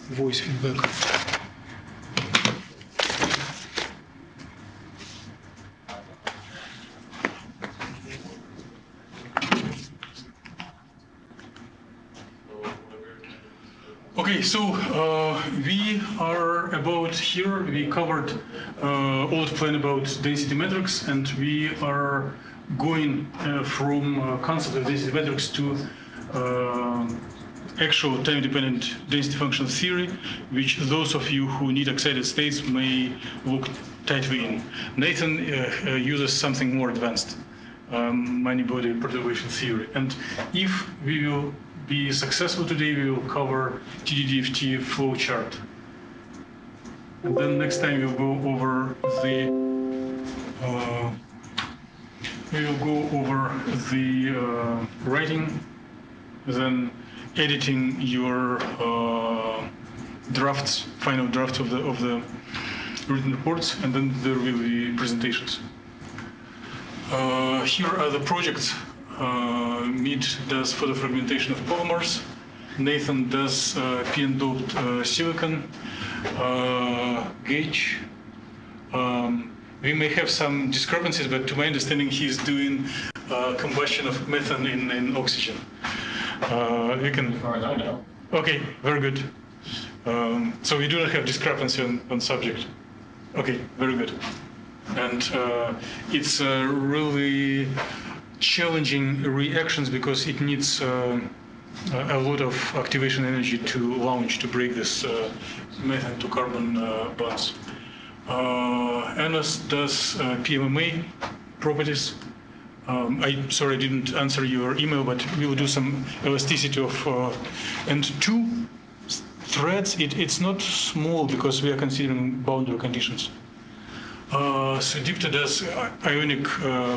voice feedback. Okay, so we are about here. We covered all the plan about density metrics, and we are going from concept of density metrics to actual time-dependent density function theory, which those of you who need excited states may look tightly in. Nathan uses something more advanced, many-body perturbation theory. And if we will be successful today, we will cover TDDFT flowchart. And then next time we'll go over the writing, then editing your drafts, final draft of the written reports, and then there will be presentations. Here are the projects. Mead does photofragmentation of polymers. Nathan does PN-doped silicon gauge. We may have some discrepancies, but to my understanding, he's doing combustion of methane in oxygen. We can. As far as I know. Okay, very good. So we do not have discrepancy on subject. Okay, very good. And it's really challenging reactions because it needs a lot of activation energy to launch, to break this methane to carbon bonds. Anas does PMMA properties. Sorry, I didn't answer your email, but we will do some elasticity of and two threads. It's not small because we are considering boundary conditions. So Dipta does ionic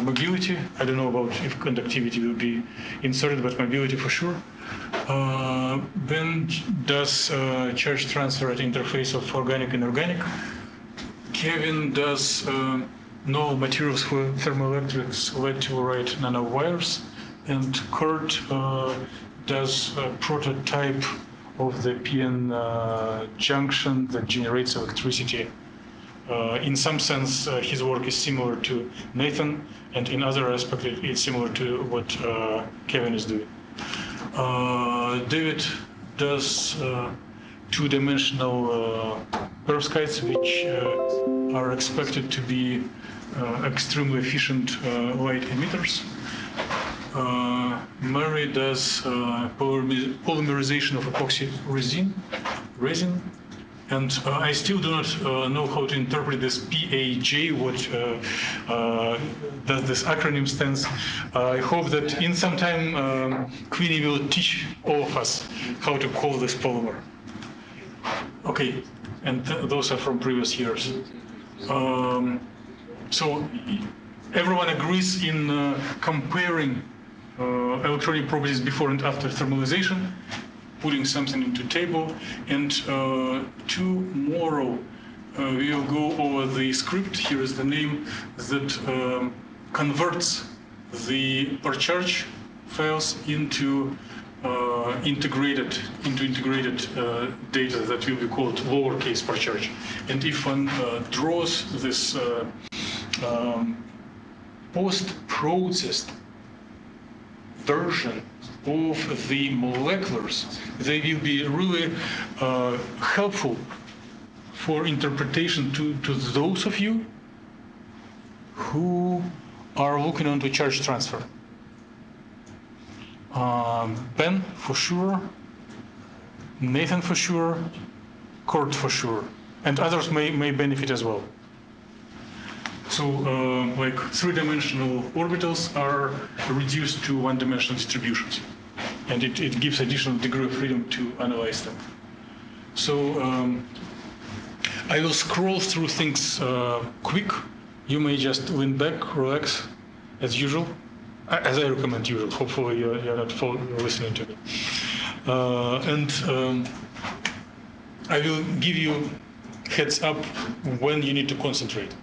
mobility. I don't know about if conductivity will be inserted, but mobility for sure. Ben does charge transfer at interface of organic and organic. Kevin does novel materials for thermoelectrics, lead to right nanowires. And Kurt does a prototype of the PN junction that generates electricity. In some sense, his work is similar to Nathan, and in other aspects, it's similar to what Kevin is doing. David does two-dimensional perovskites, which are expected to be extremely efficient light emitters. Mary does polymerization of epoxy resin. And I still do not know how to interpret this PAJ, what does this acronym stands. I hope that in some time, Queenie will teach all of us how to call this polymer. Okay, and those are from previous years. So everyone agrees in comparing electronic properties before and after thermalization, putting something into table, and tomorrow we will go over the script. Here is the name that converts the per charge files into integrated data that will be called lowercase per charge. And if one draws this post-processed version of the moleculars, they will be really helpful for interpretation to those of you who are looking onto charge transfer. Ben for sure, Nathan for sure, Kurt for sure, and others may benefit as well. So like three-dimensional orbitals are reduced to one-dimensional distributions, and it gives additional degree of freedom to analyze them. So I will scroll through things quick. You may just lean back, relax, as usual, as I recommend usual. Hopefully you're not listening to me. And I will give you heads up when you need to concentrate.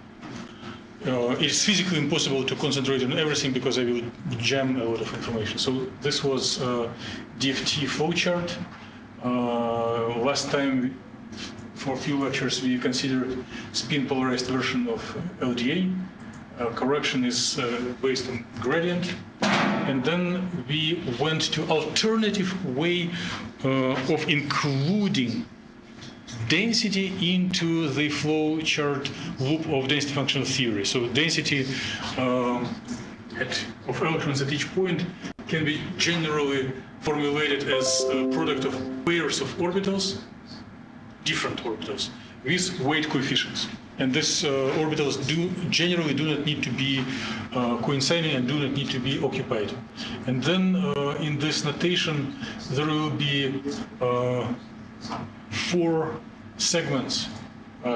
It's physically impossible to concentrate on everything because I will jam a lot of information. So this was DFT flowchart. Last time, for a few lectures, we considered spin polarized version of LDA. Correction is based on gradient. And then we went to alternative way of including density into the flow chart loop of density functional theory. So density of electrons at each point can be generally formulated as a product of pairs of orbitals, different orbitals, with weight coefficients. And these orbitals generally do not need to be coinciding and do not need to be occupied. And then in this notation, there will be 4 segments.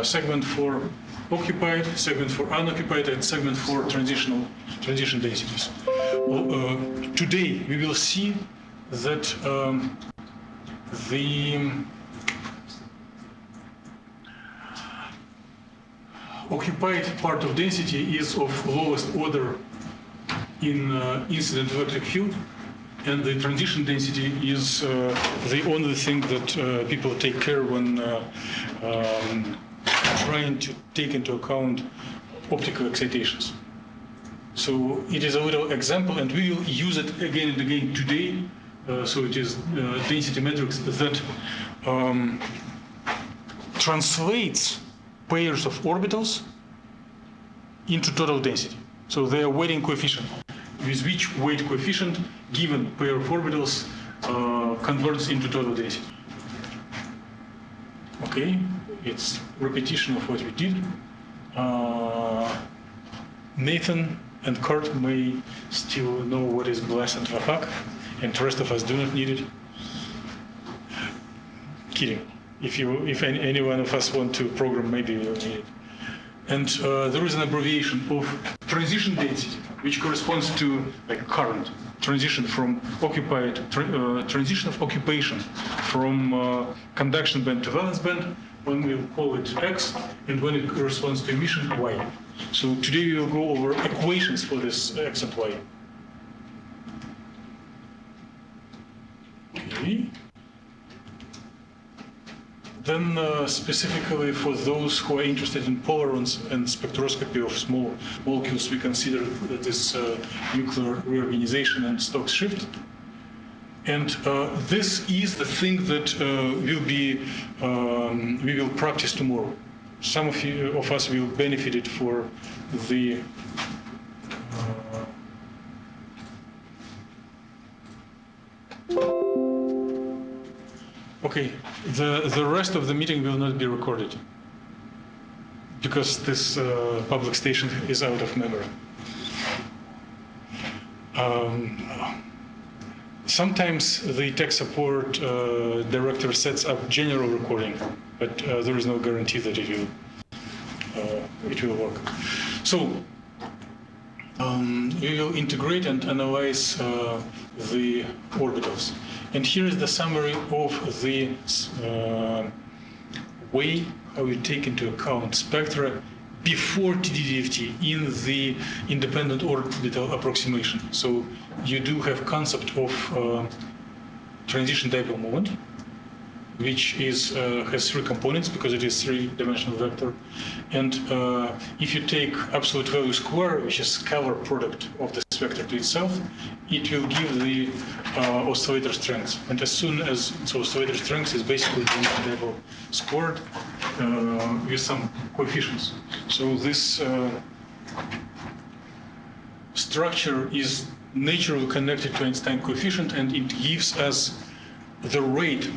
Segment for occupied, segment for unoccupied, and segment for transition densities. Today we will see that the occupied part of density is of lowest order in incident electric field, and the transition density is the only thing that people take care when trying to take into account optical excitations. So it is a little example, and we will use it again and again today. So it is density matrix that translates pairs of orbitals into total density. So they are weighting coefficient, with which weight coefficient given pair of orbitals converts into total density. Okay, it's repetition of what we did. Nathan and Kurt may still know what is glass and Vahak, and the rest of us do not need it. Kidding. If any one of us want to program, maybe we'll need it. And there is an abbreviation of transition density, which corresponds to like current transition from occupied transition of occupation from conduction band to valence band. When we'll call it X, and when it corresponds to emission, Y. So today we will go over equations for this X and Y. Okay. Then specifically for those who are interested in polarons and spectroscopy of small molecules, we consider this nuclear reorganization and Stokes shift. And this is the thing that we will practice tomorrow. Some of us will benefit it for the okay. The rest of the meeting will not be recorded because this public station is out of memory. Sometimes the tech support director sets up general recording, but there is no guarantee that it will work. So we will integrate and analyze the orbitals. And here is the summary of the way how you take into account spectra before TDDFT in the independent orbital approximation. So you do have concept of transition dipole moment, which is has 3 components because it is 3-dimensional vector. And if you take absolute value square, which is scalar product of the vector to itself, it will give the oscillator strength. And as soon as the oscillator strength is basically the dipole squared with some coefficients. So this structure is naturally connected to Einstein coefficient, and it gives us the rate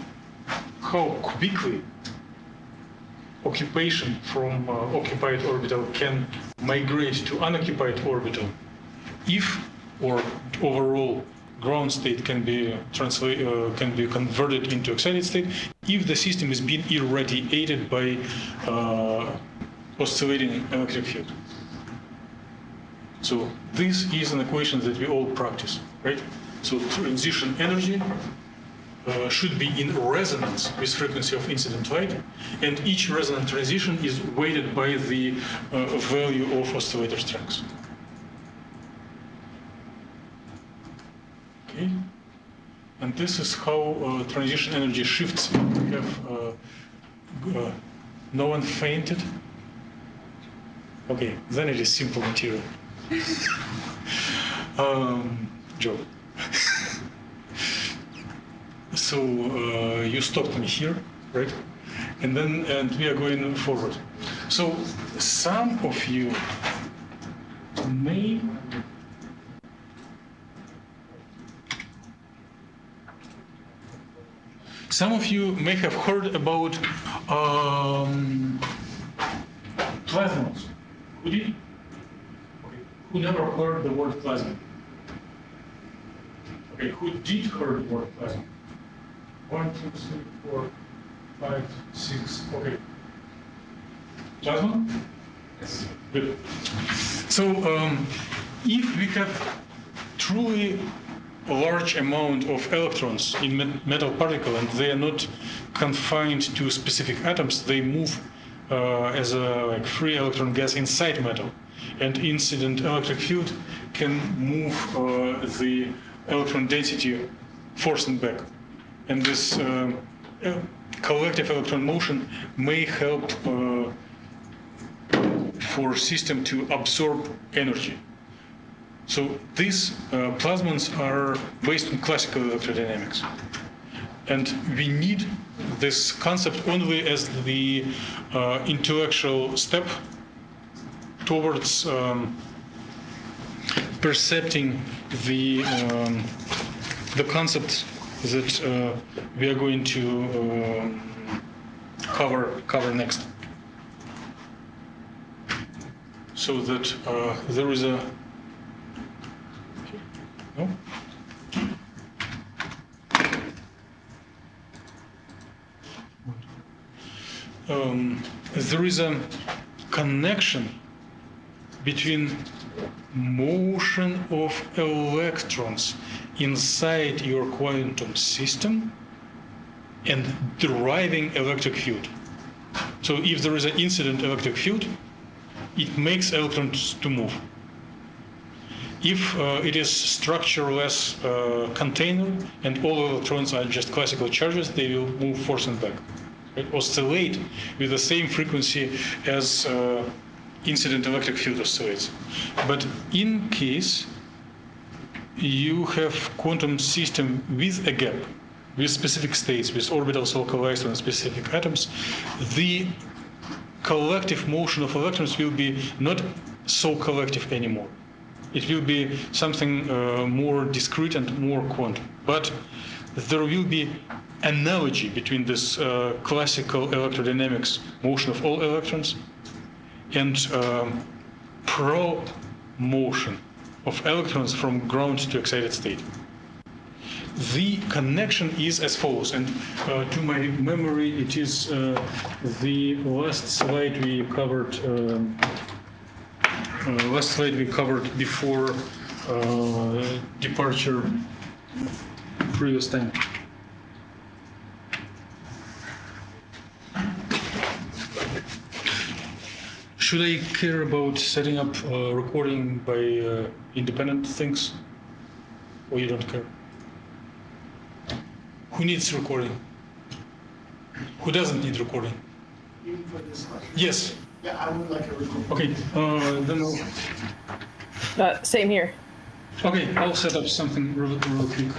how quickly occupation from occupied orbital can migrate to unoccupied orbital if, or overall ground state can be converted into excited state if the system is being irradiated by oscillating electric field. So this is an equation that we all practice, right? So transition energy should be in resonance with frequency of incident light, and each resonant transition is weighted by the value of oscillator strength. Okay, And this is how transition energy shifts. We have no one fainted. Okay, then it is simple material. Joe. So you stopped me here, right? And we are going forward. So some of you may have heard about plasmons. Who did? Okay. Who never heard the word plasma? Okay, who did heard the word plasma? 1, 2, 3, 4, 5, 6. Okay. Plasma? Yes. Good. So if we have truly a large amount of electrons in metal particle and they are not confined to specific atoms, they move as a free electron gas inside metal, and incident electric field can move the electron density forth and back, and this collective electron motion may help for system to absorb energy. So these plasmons are based on classical electrodynamics. And we need this concept only as the intellectual step towards percepting the concepts that we are going to cover next. So that there is a no? There is a connection between motion of electrons inside your quantum system and deriving electric field. So if there is an incident electric field, it makes electrons to move. If it is structureless container and all electrons are just classical charges, they will move forth and back. Right? Oscillate with the same frequency as incident electric field oscillates. But in case you have quantum system with a gap, with specific states, with orbitals localized on specific atoms, the collective motion of electrons will be not so collective anymore. It will be something more discrete and more quantum. But there will be analogy between this classical electrodynamics motion of all electrons and pro-motion of electrons from ground to excited state. The connection is as follows, and to my memory, it is the last slide we covered. Before departure previous time. Should I care about setting up recording by independent things, or you don't care? Who needs recording? Who doesn't need recording? Even for this question? Yes. Yeah, I would like a recording. Okay, then same here. Okay, I'll set up something real quick.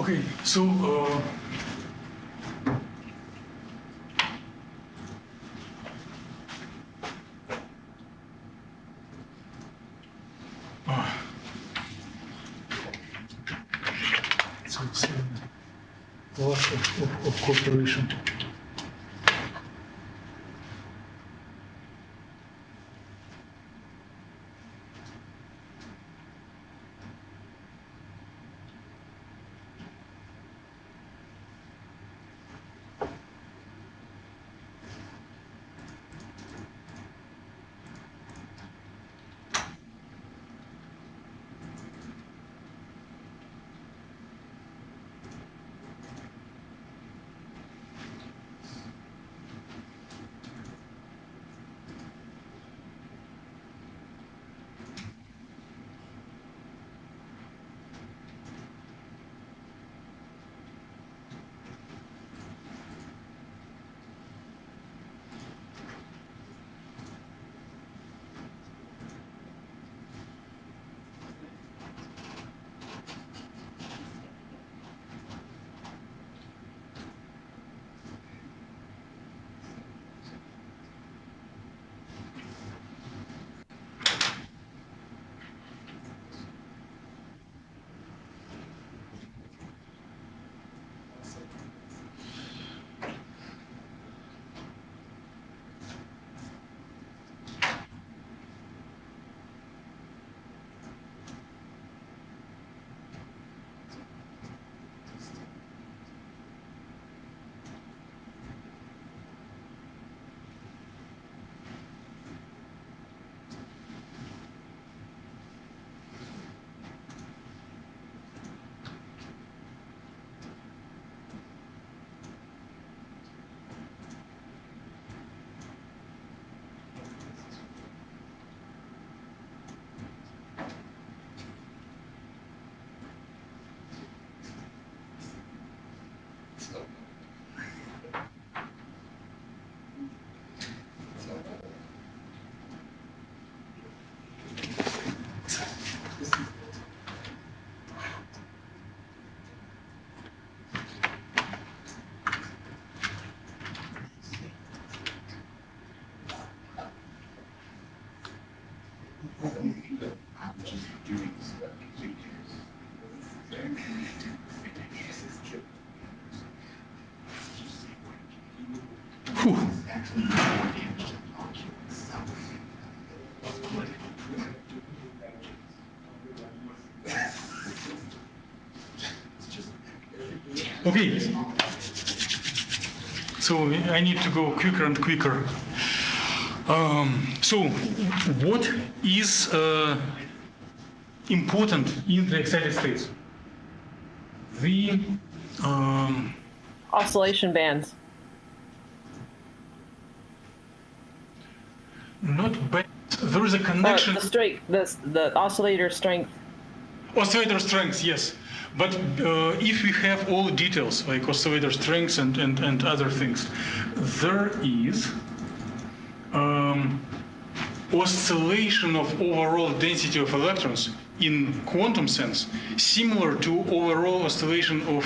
Okay, so so it's a lot of cooperation. Okay, so I need to go quicker and quicker. So what is important in the excited states? The oscillation bands. Not bad. There is a connection. The strength, the oscillator strength. Oscillator strength, yes. But if we have all details, like oscillator strengths and other things, there is oscillation of overall density of electrons in quantum sense, similar to overall oscillation of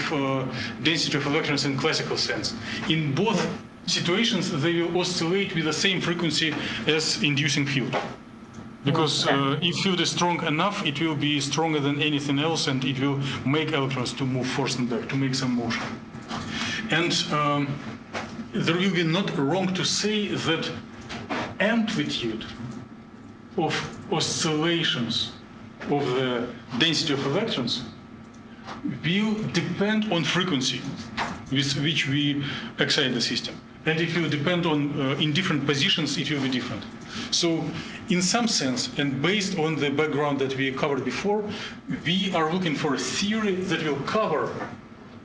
density of electrons in classical sense. In both situations, they will oscillate with the same frequency as inducing field. Because if field is strong enough, it will be stronger than anything else, and it will make electrons to move forth and back, to make some motion. And there will be not wrong to say that amplitude of oscillations of the density of electrons will depend on frequency with which we excite the system. And it will depend on, in different positions, it will be different. So in some sense, and based on the background that we covered before, we are looking for a theory that will cover,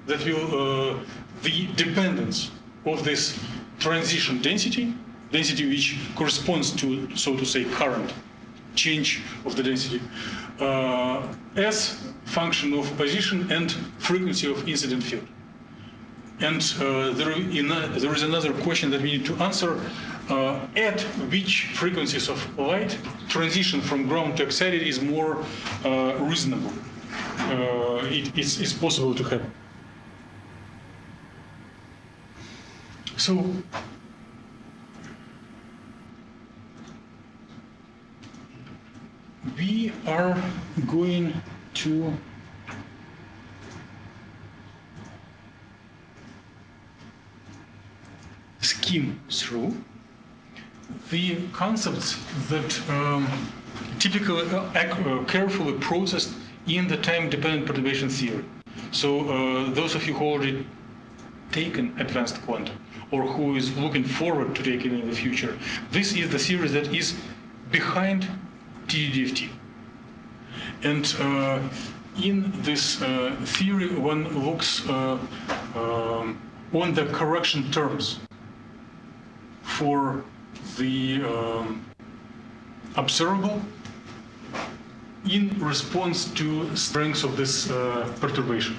that will, the dependence of this transition density which corresponds to, so to say, current change of the density, as function of position and frequency of incident field. And there is another question that we need to answer. At which frequencies of light transition from ground to excited is more reasonable? It's possible to have. So we are going to skim through the concepts that typically carefully processed in the time-dependent perturbation theory. So those of you who already taken advanced quantum or who is looking forward to taking it in the future, this is the theory that is behind TDDFT. And in this theory, one looks on the correction terms for the observable in response to strengths of this perturbation.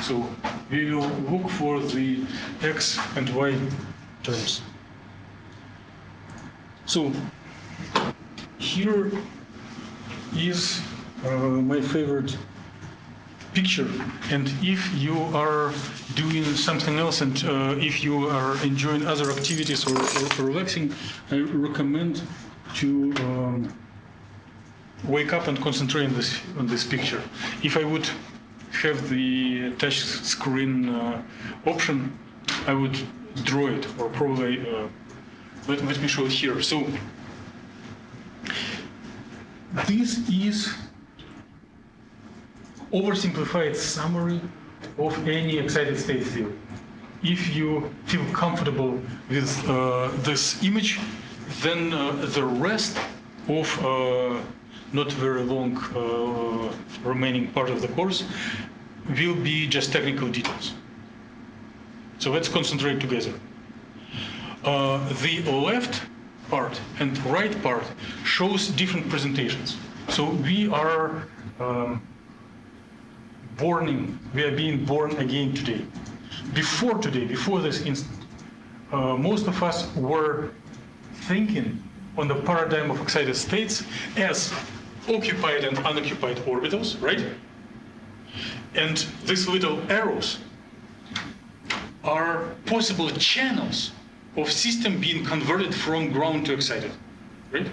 So we will look for the x and y terms. So here is my favorite picture, and if you are doing something else and if you are enjoying other activities or relaxing, I recommend to wake up and concentrate on this picture. If I would have the touch screen option, I would draw it, or probably let me show it here. So this is oversimplified summary of any excited state theory. If you feel comfortable with this image, then the rest of not very long remaining part of the course will be just technical details. So let's concentrate together. The left part and right part shows different presentations. So we are being born again today. Before this instant, most of us were thinking on the paradigm of excited states as occupied and unoccupied orbitals, right? And these little arrows are possible channels of system being converted from ground to excited, right?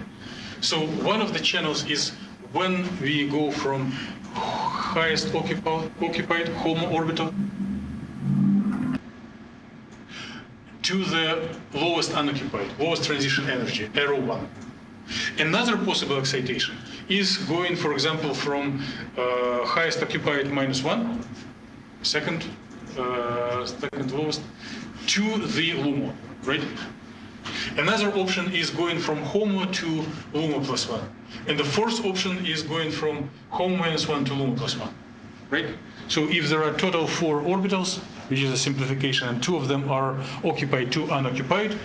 So one of the channels is when we go from highest occupied HOMO orbital to the lowest unoccupied, lowest transition energy, arrow 1. Another possible excitation is going, for example, from highest occupied -1, second lowest, to the LUMO, right? Another option is going from HOMO to LUMO +1. And the fourth option is going from HOMO -1 to LUMO +1, right? So if there are total 4 orbitals, which is a simplification, and 2 of them are occupied, 2 unoccupied,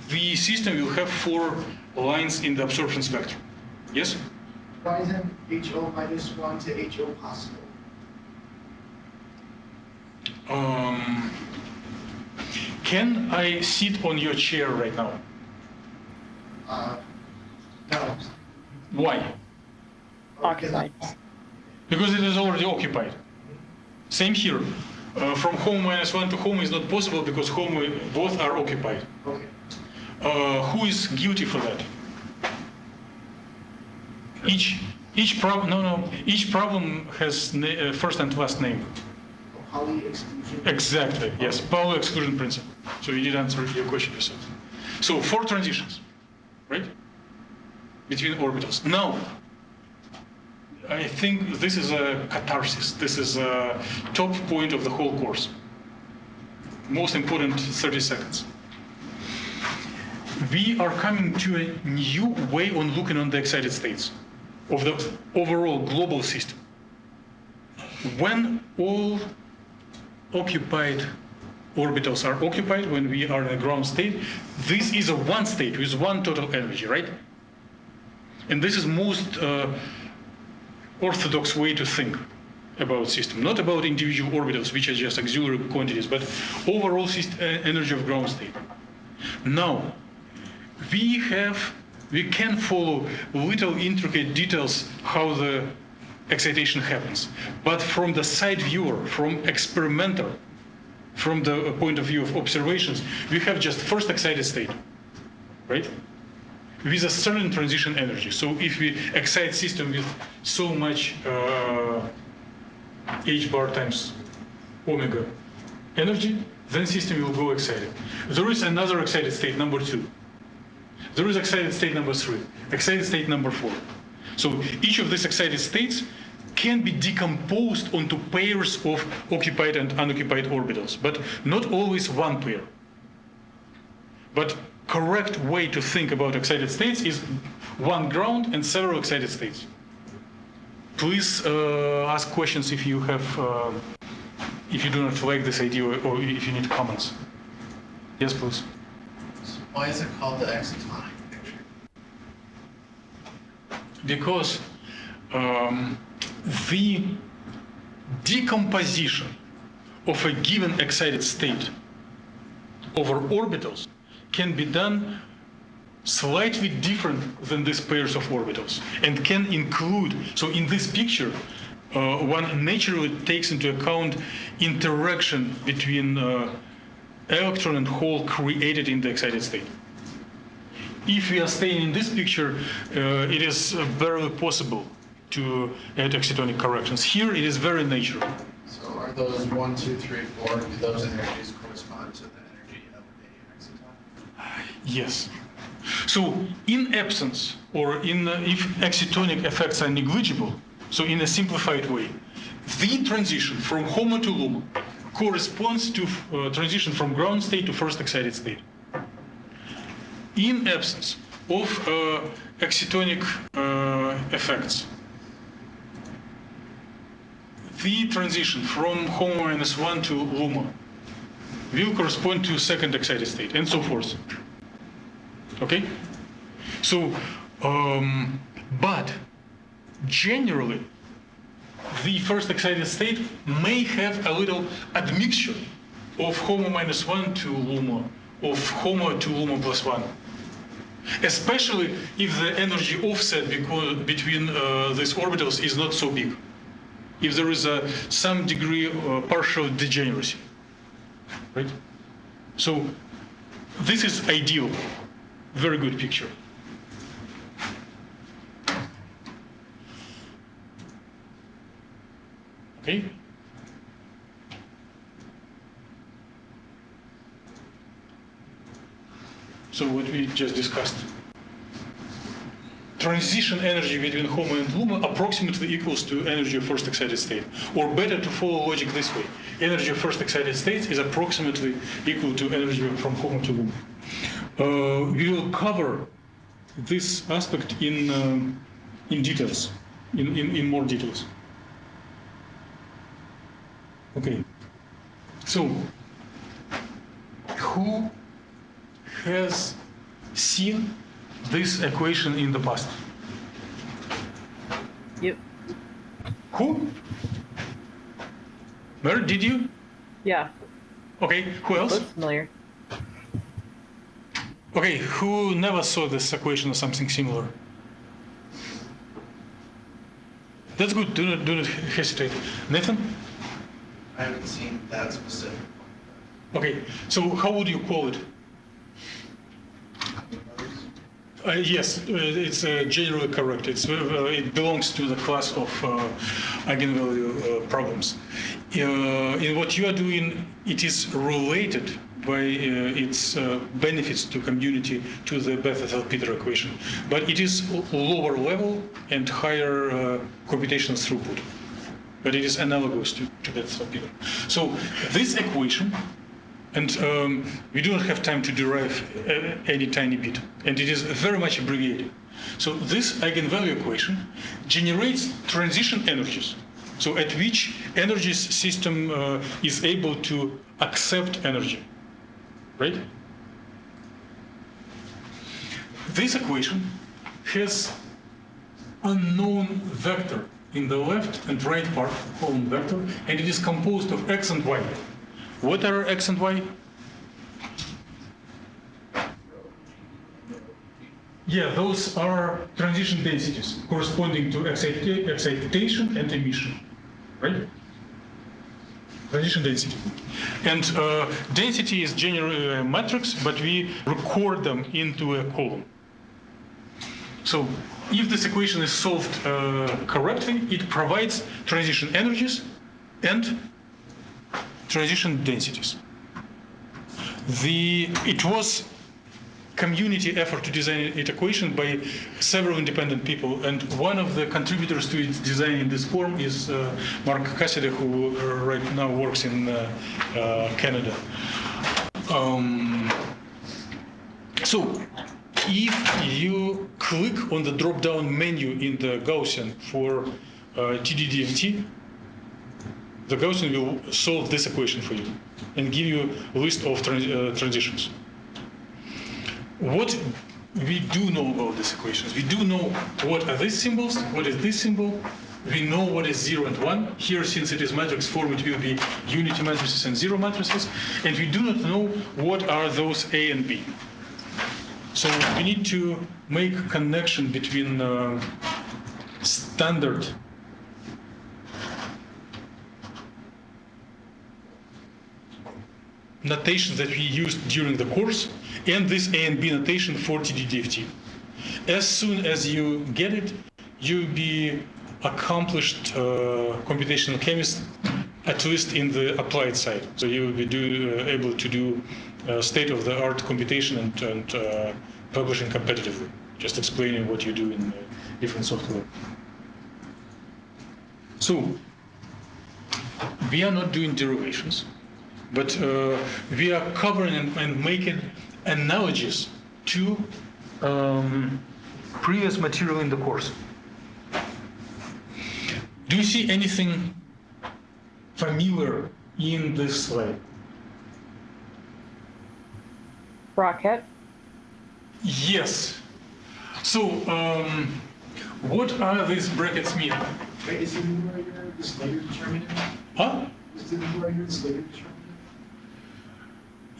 the system will have 4 lines in the absorption spectrum. Yes? Why isn't HO -1 to HO possible? Can I sit on your chair right now? No. Why? Occupied. Because it is already occupied. Same here. From HOMO -1 to HOMO is not possible because HOMO both are occupied. Okay. Who is guilty for that? Each problem has first and last name. Pauli exclusion. Exactly. Yes. Pauli exclusion principle. So you did answer your question yourself. So 4 transitions, right? Between orbitals. Now, I think this is a catharsis. This is a top point of the whole course. Most important 30 seconds. We are coming to a new way on looking on the excited states of the overall global system. When all occupied orbitals are occupied, when we are in a ground state, this is a one state with one total energy, right? And this is most orthodox way to think about system, not about individual orbitals, which are just auxiliary quantities, but overall energy of ground state. Now, we can follow little intricate details how the excitation happens, but from the side viewer, from experimenter from the point of view of observations, we have just first excited state, right? With a certain transition energy. So if we excite system with so much h bar times omega energy, then system will go excited. There is another excited state, number 2. There is excited state number 3, excited state number 4. So each of these excited states can be decomposed onto pairs of occupied and unoccupied orbitals, but not always one pair. But correct way to think about excited states is one ground and several excited states. Please ask questions if you have, if you do not like this idea or if you need comments. Yes, please. So why is it called the excitonic picture? Because the decomposition of a given excited state over orbitals can be done slightly different than these pairs of orbitals and can include, so in this picture, one naturally takes into account interaction between electron and hole created in the excited state. If we are staying in this picture, it is barely possible to add excitonic corrections. Here it is very natural. So are those 1, 2, 3, 4, do those energies correspond to the energy of a exciton? Yes. So in absence, or in if excitonic effects are negligible, so in a simplified way, the transition from HOMO to LUMO corresponds to transition from ground state to first excited state. In absence of excitonic effects, the transition from HOMO -1 to LUMO will correspond to second excited state, and so forth. Okay? So, but generally, the first excited state may have a little admixture of HOMO -1 to LUMO, of HOMO to LUMO +1. Especially if the energy offset between these orbitals is not so big. If there is some degree of partial degeneracy, right? So this is ideal, very good picture. Okay. So what we just discussed. Transition energy between HOMO and LUMO approximately equals to energy of first excited state. Or better to follow logic this way. Energy of first excited state is approximately equal to energy from HOMO to LUMO. We will cover this aspect in details, in more details. Okay. So, who has seen this equation in the past? Yep. Who? Mary, did you? Yeah. Okay, who else? Looks familiar. Okay, who never saw this equation or something similar? That's good, do not hesitate. Nathan? I haven't seen that specific one. Okay, so how would you call it? Yes, it's generally correct. It belongs to the class of eigenvalue problems. In what you are doing, it is related by its benefits to community to the Bethe-Salpeter equation, but it is lower level and higher computational throughput. But it is analogous to Bethe-Salpeter. So this equation. And we do not have time to derive any tiny bit. And it is very much abbreviated. So this eigenvalue equation generates transition energies. So at which energies system is able to accept energy, right? This equation has unknown vector in the left and right part, column vector, and it is composed of x and y. What are x and y? Yeah, those are transition densities corresponding to excitation and emission, right? transition density. And density is generally a matrix, but we record them into a column. So if this equation is solved correctly, it provides transition energies and transition densities. It was community effort to design an equation by several independent people, and one of the contributors to its design in this form is Mark Cassidy, who right now works in Canada. So if you click on the drop-down menu in the Gaussian for TD-DFT, the Gaussian will solve this equation for you and give you a list of transitions. What we do know about these equations, we do know what are these symbols, what is this symbol, we know what is 0 and 1. Here, since it is matrix form, it will be unity matrices and zero matrices, and we do not know what are those A and B. So we need to make a connection between standard notation that we used during the course and this A and B notation for TD-DFT. As soon as you get it, you'll be accomplished computational chemist, at least in the applied side. So you will be able to do state-of-the-art computation and publishing competitively, just explaining what you do in different software. So we are not doing derivations, but we are covering and making analogies to previous material in the course. Do you see anything familiar in this slide? Rocket. Yes. So what are these brackets mean? Wait, is the numerator the Slater determinant? Huh? Is the numerator the Slater determinant?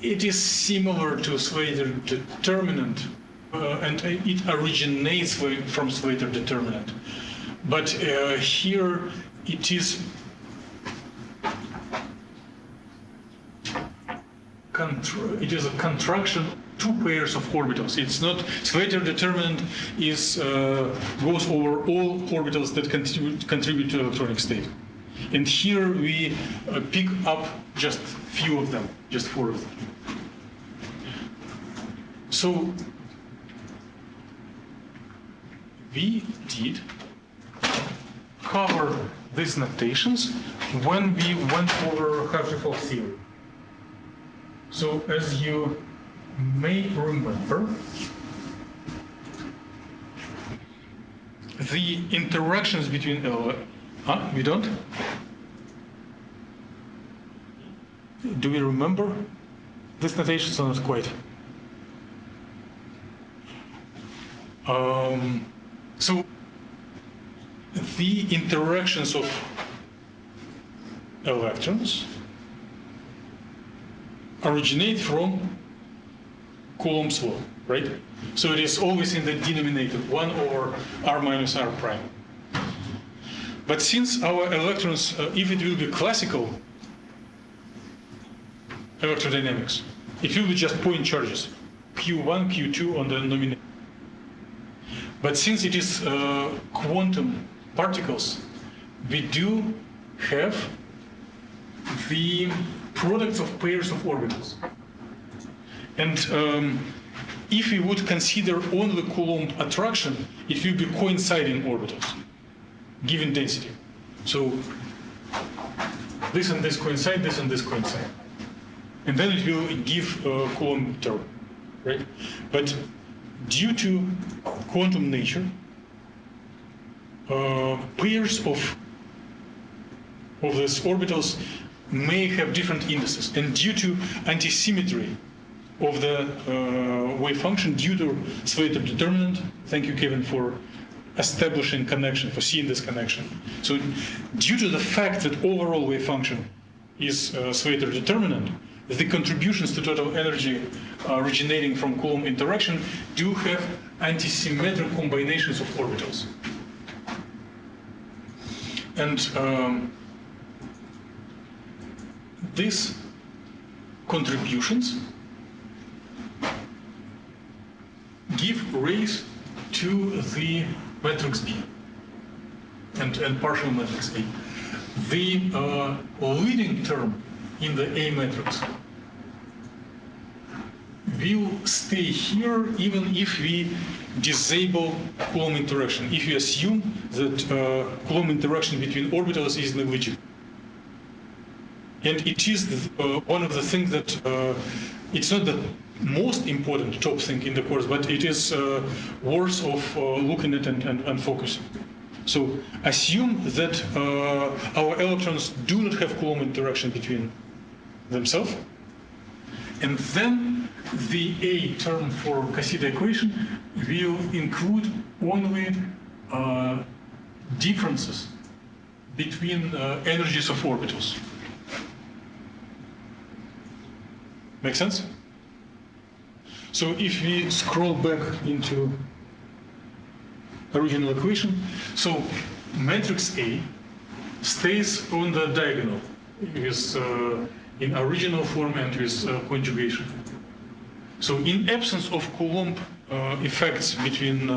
It is similar to Slater determinant, and it originates from Slater determinant. But here it is a contraction two pairs of orbitals. It's not Slater determinant goes over all orbitals that contribute to electronic state. And here we pick up just few of them, just 4 of them. So we did cover these notations when we went over Hartree-Fock theory. So as you may remember, the interactions between we don't? Do we remember these notations or not quite? So the interactions of electrons originate from Coulomb's law, right? So it is always in the denominator, 1 over r minus r prime. But since our electrons, if it will be classical electrodynamics, it will be just point charges, Q1, Q2 on the denominator. But since it is quantum particles, we do have the products of pairs of orbitals. And if we would consider only Coulomb attraction, it will be coinciding orbitals, given density. So this and this coincide, this and this coincide. And then it will give Coulomb term, right? But due to quantum nature, pairs of these orbitals may have different indices, and due to antisymmetry of the wave function, due to Slater determinant, thank you, Kevin, for establishing connection, for seeing this connection. So due to the fact that overall wave function is Slater determinant, the contributions to total energy originating from Coulomb interaction do have antisymmetric combinations of orbitals. And these contributions give rise to the matrix B and partial matrix A. The leading term in the A matrix will stay here even if we disable Coulomb interaction, if we assume that Coulomb interaction between orbitals is negligible. And it is one of the things that it's not the most important top thing in the course, but it is worth of looking at and focusing. So assume that our electrons do not have Coulomb interaction between themselves, and then the A term for Cassida equation will include only differences between energies of orbitals. Make sense? So if we scroll back into original equation, so matrix A stays on the diagonal with in original form and with conjugation. So in absence of Coulomb effects between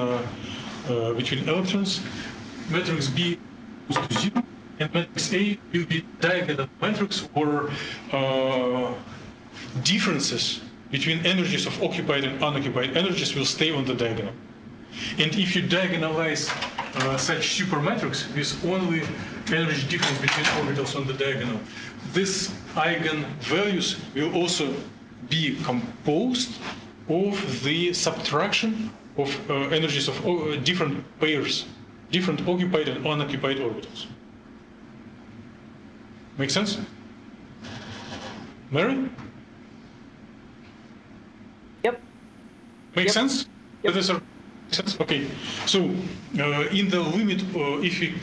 electrons, matrix B goes to 0, and matrix A will be diagonal matrix or differences between energies of occupied and unoccupied energies will stay on the diagonal. And if you diagonalize such supermatrix with only energy difference between orbitals on the diagonal, these eigenvalues will also be composed of the subtraction of energies of different pairs, different occupied and unoccupied orbitals. Make sense? Mary? Yep. Make Yep. sense? Yep. That is a sense? Okay. So in the limit, if we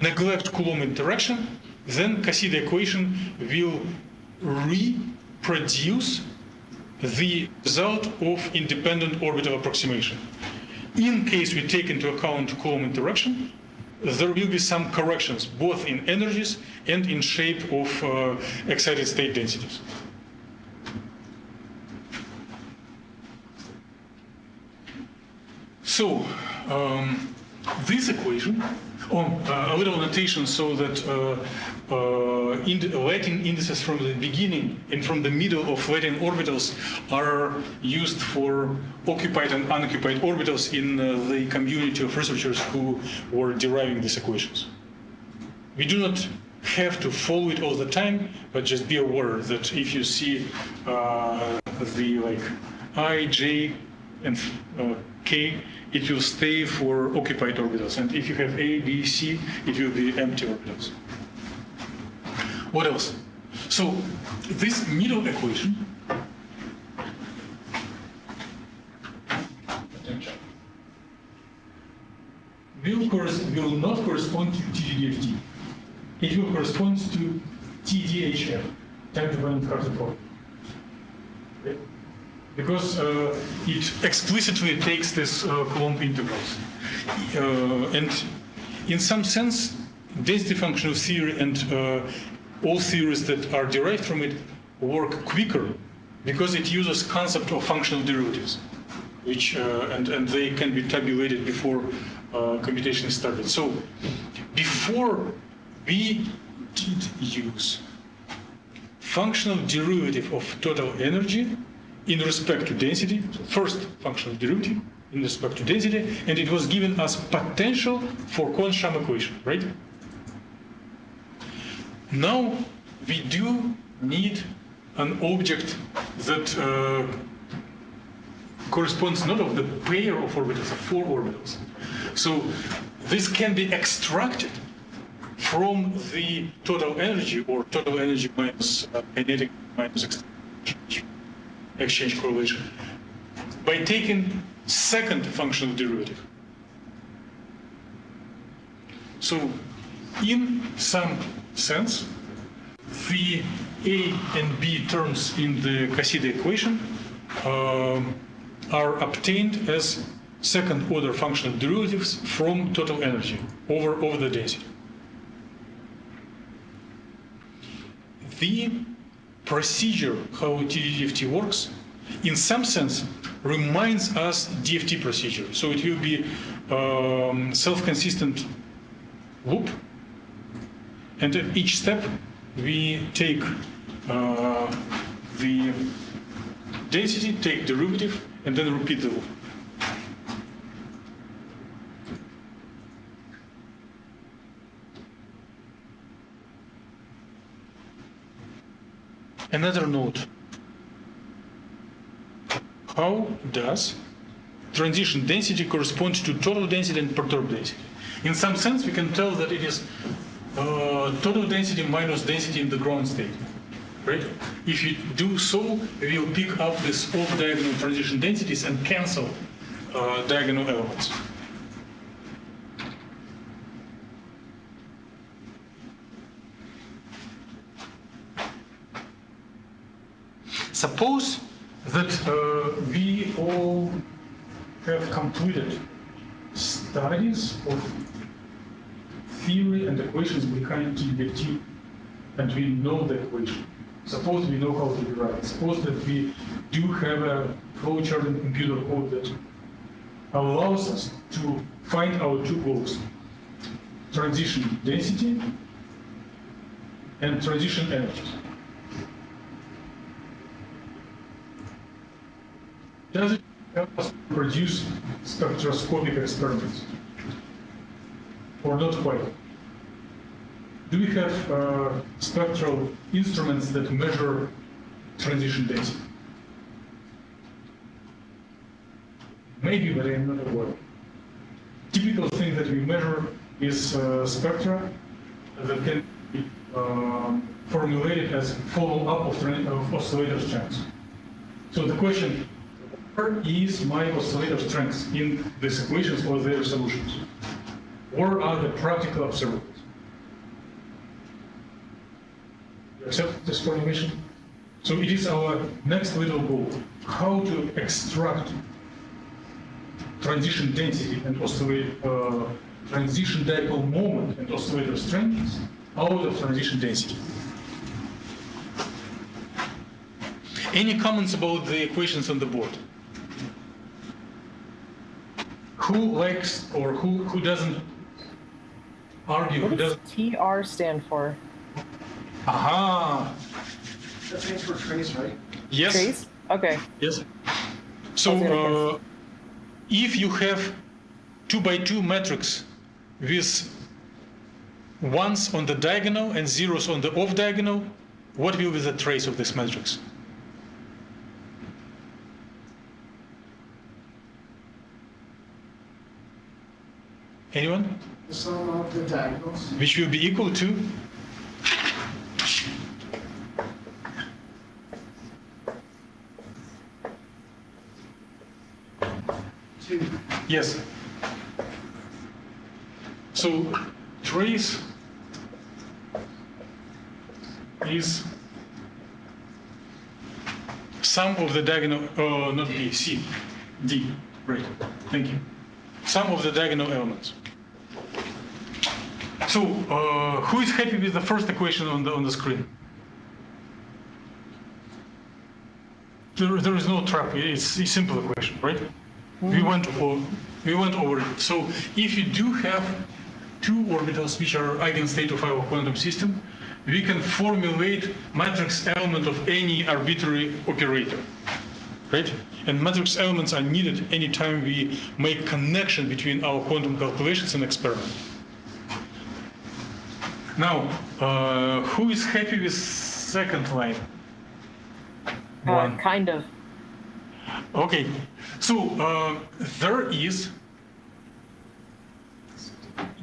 neglect Coulomb interaction, then Cassida equation will reproduce the result of independent orbital approximation. In case we take into account Coulomb interaction, there will be some corrections both in energies and in shape of excited state densities. So this equation, a little notation so that Latin indices from the beginning and from the middle of Latin orbitals are used for occupied and unoccupied orbitals in the community of researchers who were deriving these equations. We do not have to follow it all the time, but just be aware that if you see the like I, J, and K, it will stay for occupied orbitals. And if you have A, B, C, it will be empty orbitals. What else? So this middle equation will not correspond to TDDFT. It will correspond to TDHF, time-dependent Carter form. Okay? Because it explicitly takes this Coulomb integrals. And in some sense, density functional theory and all theories that are derived from it work quicker because it uses concept of functional derivatives, which and they can be tabulated before computation is started. So before we did use functional derivative of total energy in respect to density, so first functional derivative in respect to density, and it was given as potential for Kohn-Sham equation, right? Now we do need an object that corresponds not of the pair of orbitals, of 4 orbitals. So this can be extracted from the total energy, or total energy minus kinetic minus exchange correlation, by taking second functional derivative. So in some sense, the A and B terms in the Cassida equation are obtained as second order functional derivatives from total energy over the density. the procedure how TD-DFT works, in some sense, reminds us DFT procedure. So it will be self-consistent loop, and at each step we take the density, take derivative, and then repeat the loop. Another note. How does transition density correspond to total density and perturbed density? In some sense, we can tell that it is total density minus density in the ground state, right? If you do so, we will pick up these off-diagonal transition densities and cancel diagonal elements. Suppose that we all have completed studies of theory and equations behind TD-DFT, and we know the equation. Suppose we know how to derive it. Suppose that we do have a flowchart and computer code that allows us to find our two goals: transition density and transition energy. Does it help us produce spectroscopic experiments? Or not quite? Do we have spectral instruments that measure transition density? Maybe, but I'm not aware. Typical thing that we measure is spectra that can be formulated as follow-up of oscillator strengths. So the question, where is my oscillator strength in these equations or their solutions? Where are the practical observables? You accept this formulation? So it is our next little goal, how to extract transition density and transition dipole moment and oscillator strengths out of transition density. Any comments about the equations on the board? Who likes or who doesn't argue? What Who does doesn't? TR stand for? Aha! That stands for trace, right? Yes. Trace? Okay. Yes. So if you have 2x2 matrix with ones on the diagonal and zeros on the off diagonal, what will be the trace of this matrix? Anyone? The sum of the diagonals. Which will be equal to? Two. Yes. So trace is sum of the diagonal, not B, C, D. Great, thank you. Sum of the diagonal elements. So who is happy with the first equation on the screen? There is no trap. It's a simple equation, right? We went over it. So if you do have two orbitals which are eigenstate of our quantum system, we can formulate matrix element of any arbitrary operator, right? And matrix elements are needed anytime we make connection between our quantum calculations and experiment. Now, who is happy with second line? One. Kind of. Okay, so there is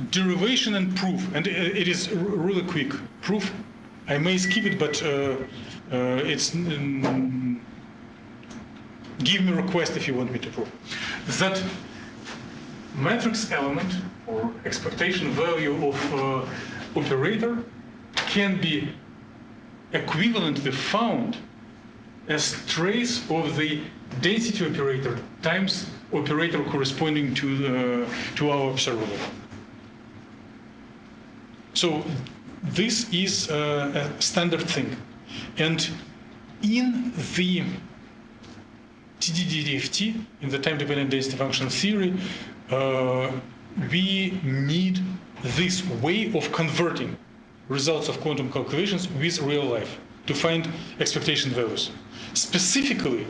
derivation and proof, and it is really quick. Proof, I may skip it, but it's give me a request if you want me to prove that matrix element or expectation value of operator can be equivalently found as trace of the density operator times operator corresponding to our observable. So this is a standard thing. And in the TDD-DFT, in the time-dependent density function theory, we need this way of converting results of quantum calculations with real life to find expectation values. Specifically,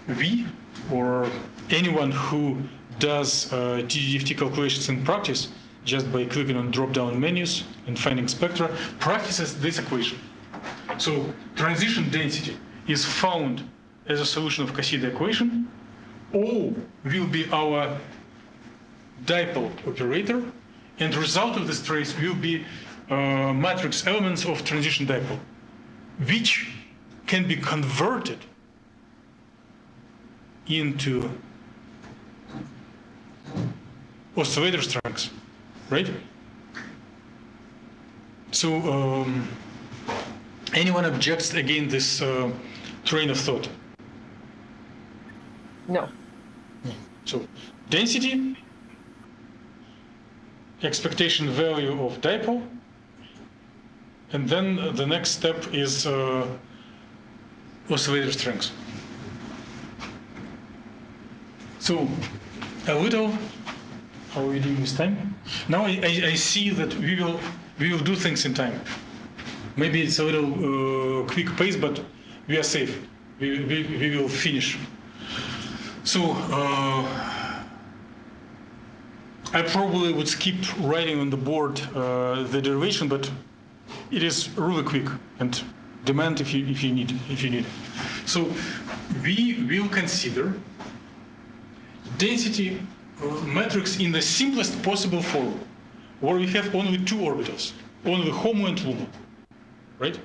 we, or anyone who does TDD-DFT calculations in practice, just by clicking on drop-down menus and finding spectra, practices this equation. So transition density is found as a solution of Cauchy equation. O will be our dipole operator, and the result of this trace will be matrix elements of transition dipole, which can be converted into oscillator strengths, right? So anyone objects against this train of thought? No. So density, expectation value of dipole, and then the next step is oscillator strength. So a little, how are we doing this time? Now I see that we will do things in time. Maybe it's a little quick pace, but we are safe. We will finish. So I probably would skip writing on the board the derivation, but it is really quick and demand if you need. So we will consider density matrix in the simplest possible form, where we have only two orbitals, only HOMO and LUMO, right?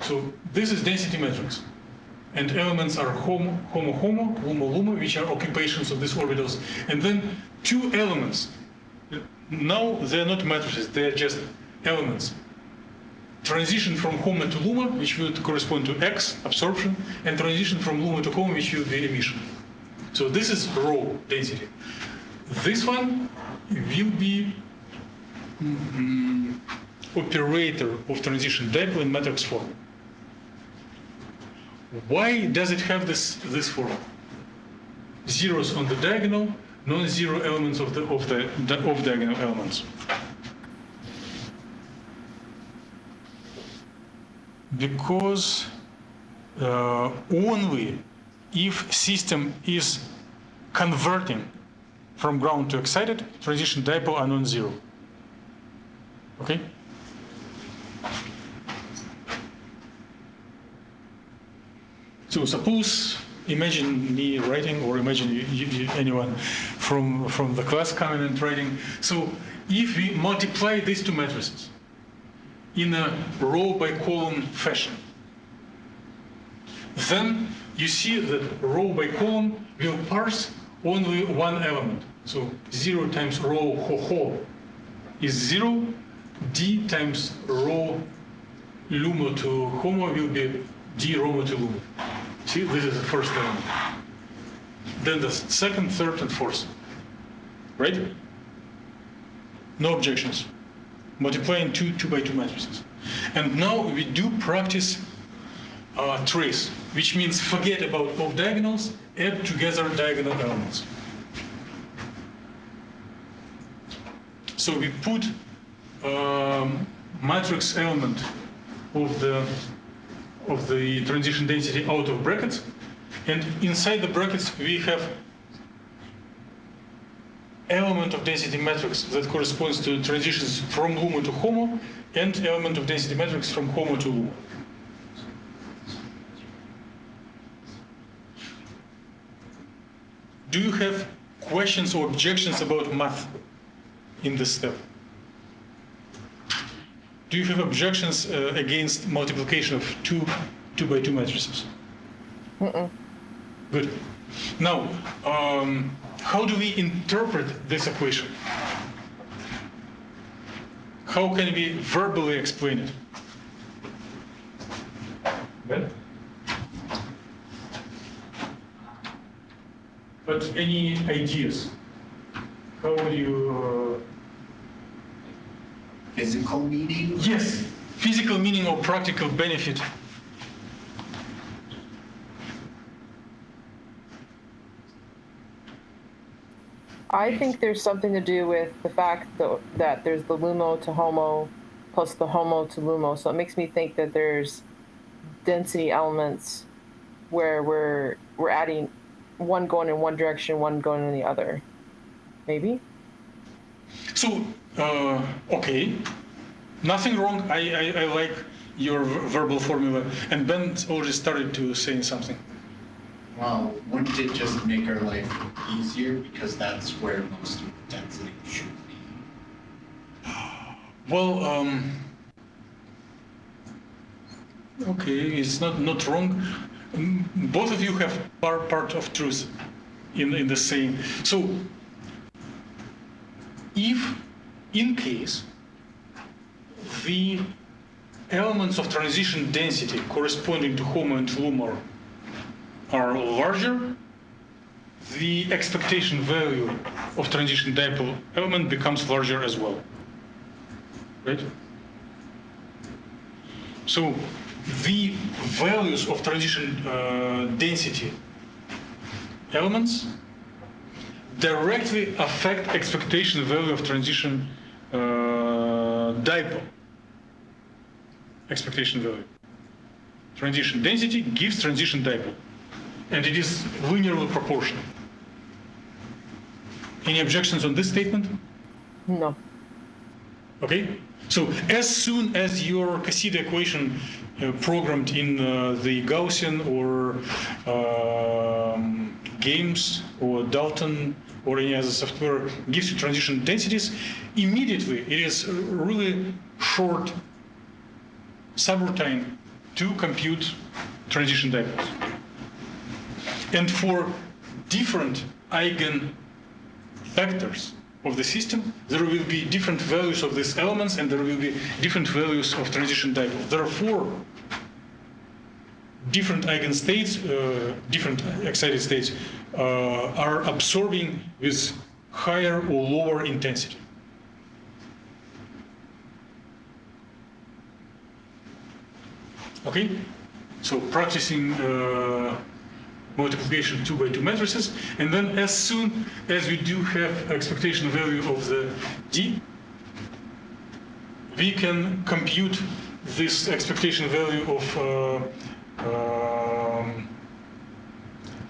So this is density matrix. And elements are HOMO, HOMO, LUMO, LUMO, which are occupations of these orbitals. And then two elements. Now they're not matrices, they're just elements. Transition from HOMO to LUMO, which would correspond to X, absorption, and transition from LUMO to HOMO, which will be emission. So this is raw density. This one will be operator of transition dipole in matrix form. Why does it have this form? Zeros on the diagonal, non-zero elements of diagonal elements. Because only if system is converting from ground to excited, transition dipole are non-zero. Okay? So suppose, imagine me writing, or imagine anyone from the class coming and writing. So if we multiply these two matrices in a row by column fashion, then you see that row by column will parse only one element. So 0 times row HO is 0. D times row LUMO to HOMO will be D ROMO to LUMO. See, this is the first element. Then the second, third, and fourth. Right? No objections. Multiplying two by two matrices. And now we do practice trace, which means forget about off diagonals, add together diagonal elements. So we put matrix element of the transition density out of brackets, and inside the brackets we have element of density matrix that corresponds to transitions from LUMO to HOMO, and element of density matrix from HOMO to LUMO. Do you have questions or objections about math in this step? Do you have objections against multiplication of two by two matrices? Good. Now, how do we interpret this equation? How can we verbally explain it? Ben? But any ideas? How would you physical meaning? Yes, physical meaning or practical benefit. I think there's something to do with the fact that there's the LUMO to HOMO plus the HOMO to LUMO. So it makes me think that there's density elements where we're adding one going in one direction, one going in the other. Maybe? So, okay, nothing wrong. I like your verbal formula. And Ben already started to say something. Well, wouldn't it just make our life easier because that's where most of the density should be? Well, okay, it's not wrong. Both of you have part of truth in the saying. So, if in case the elements of transition density corresponding to HOMO and LUMO are larger, the expectation value of transition dipole element becomes larger as well, right? So the values of transition density elements directly affect expectation value of transition dipole expectation value. Transition density gives transition dipole, and it is linearly proportional. Any objections on this statement? No. Okay, so as soon as your Cassida equation programmed in the Gaussian or games or Dalton or any other software gives you transition densities, immediately it is really short subroutine to compute transition dipoles. And for different eigenvectors of the system, there will be different values of these elements, and there will be different values of transition dipole. There are 4 different eigenstates, different excited states, are absorbing with higher or lower intensity. Okay, so practicing multiplication 2 by 2 matrices, and then as soon as we do have expectation value of the D, we can compute this expectation value of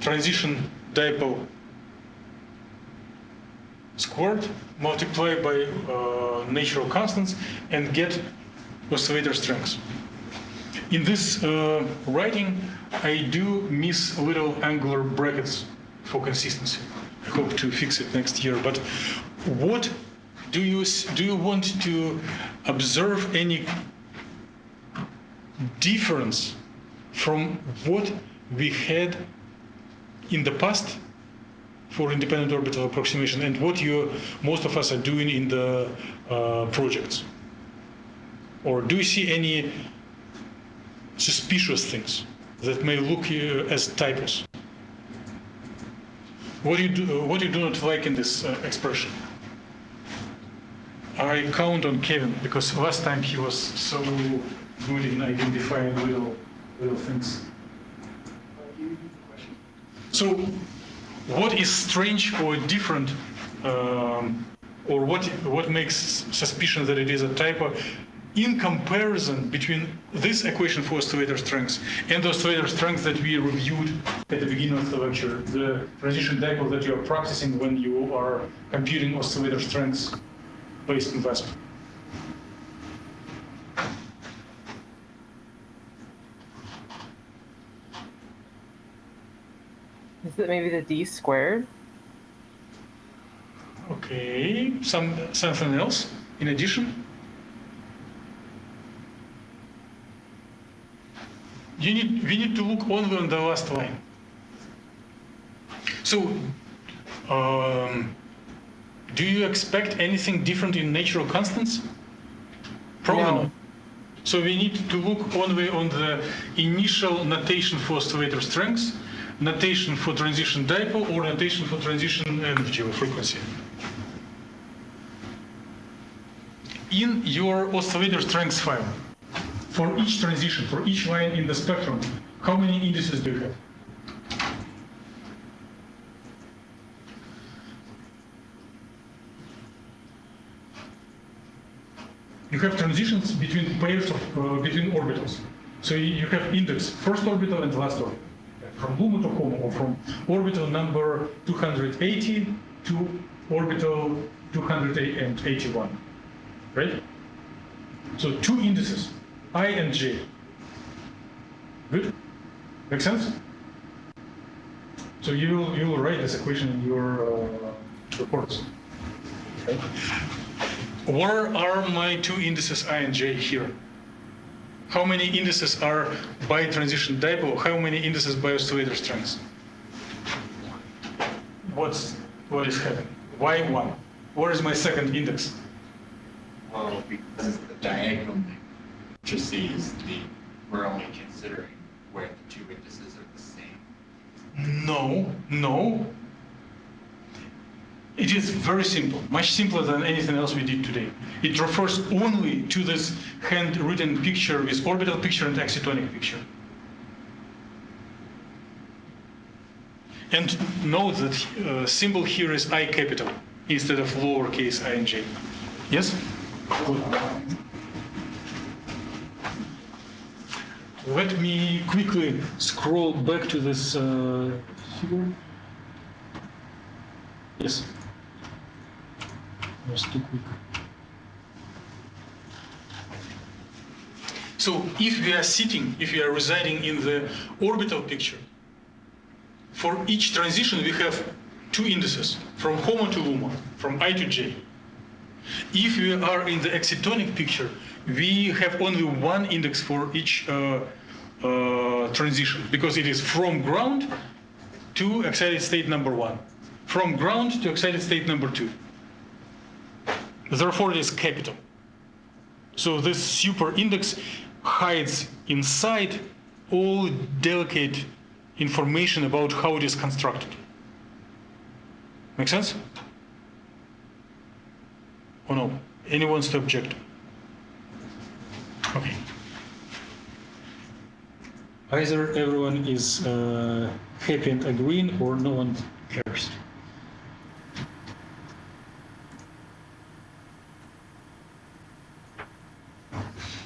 transition dipole squared multiplied by natural constants and get oscillator strengths. In this writing, I do miss little angular brackets for consistency. I hope to fix it next year. But what do you want to observe any difference from what we had in the past for independent orbital approximation and what most of us are doing in the projects? Or do you see any suspicious things that may look as typos? What do you do not like in this expression? I count on Kevin because last time he was so good in identifying little things. So, what is strange or different, or what makes suspicion that it is a typo? In comparison between this equation for oscillator strengths and the oscillator strengths that we reviewed at the beginning of the lecture, the transition dipole that you are practicing when you are computing oscillator strengths based on VASP. Is it maybe the D squared? Okay, something else in addition? We need to look only on the last line. So, do you expect anything different in natural constants? Probably No. not. So we need to look only on the initial notation for oscillator strengths, notation for transition dipole, or notation for transition energy or frequency. in your oscillator strength file, for each transition, for each line in the spectrum, how many indices do you have? You have transitions between pairs of between orbitals. So you have index first orbital and last orbital, from LUMO to HOMO, or from orbital number 280 to orbital 281, right? So two indices, I and J. Good? Make sense? So you will write this equation in your reports. Okay. Where are my two indices I and J here? How many indices are by transition dipole? How many indices by oscillator strength? What is happening? Why 1? Where is my second index? Well, because the diagonal matrices, we're only considering where the two indices are the same. No. It is very simple, much simpler than anything else we did today. It refers only to this handwritten picture with orbital picture and excitonic picture. And note that symbol here is I capital instead of lowercase I and J. Yes? Good. Let me quickly scroll back to this figure. Yes. Was too quick. So if we are residing in the orbital picture, for each transition we have two indices, from HOMO to LUMO, from I to J. If we are in the excitonic picture, we have only one index for each transition, because it is from ground to excited state number 1, from ground to excited state number 2. Therefore, it is capital. So this super index hides inside all delicate information about how it is constructed. Make sense? Or no? Anyone wants to object? Okay. Either everyone is happy and agreeing, or no one cares.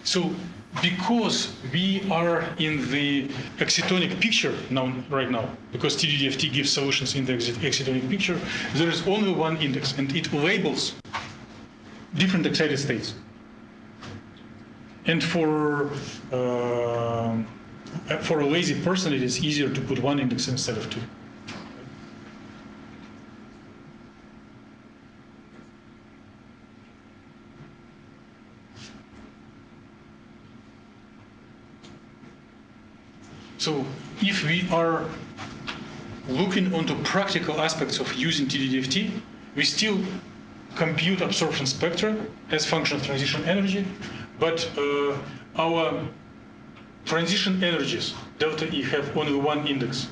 So, because we are in the excitonic picture right now, because TDDFT gives solutions in the excitonic picture, there is only one index, and it labels different excited states. And for a lazy person, it is easier to put one index instead of two. So if we are looking onto practical aspects of using TDDFT, we still compute absorption spectra as function of transition energy, but our transition energies, delta E, have only one index,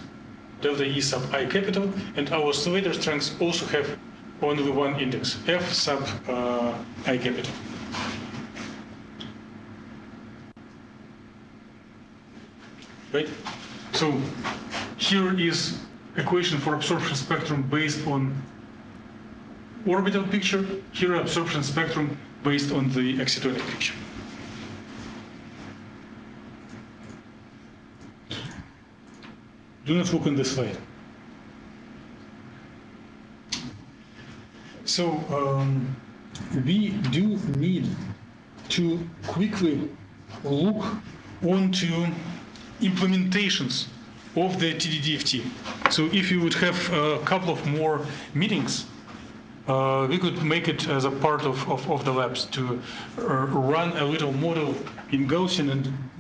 delta E sub I capital, and our oscillator strengths also have only one index, F sub I capital. Right? So here is equation for absorption spectrum based on orbital picture, here absorption spectrum based on the excitonic picture. Do not look on this slide. So we do need to quickly look onto implementations of the TDDFT. So if you would have a couple of more meetings, we could make it as a part of the labs to run a little model in Gaussian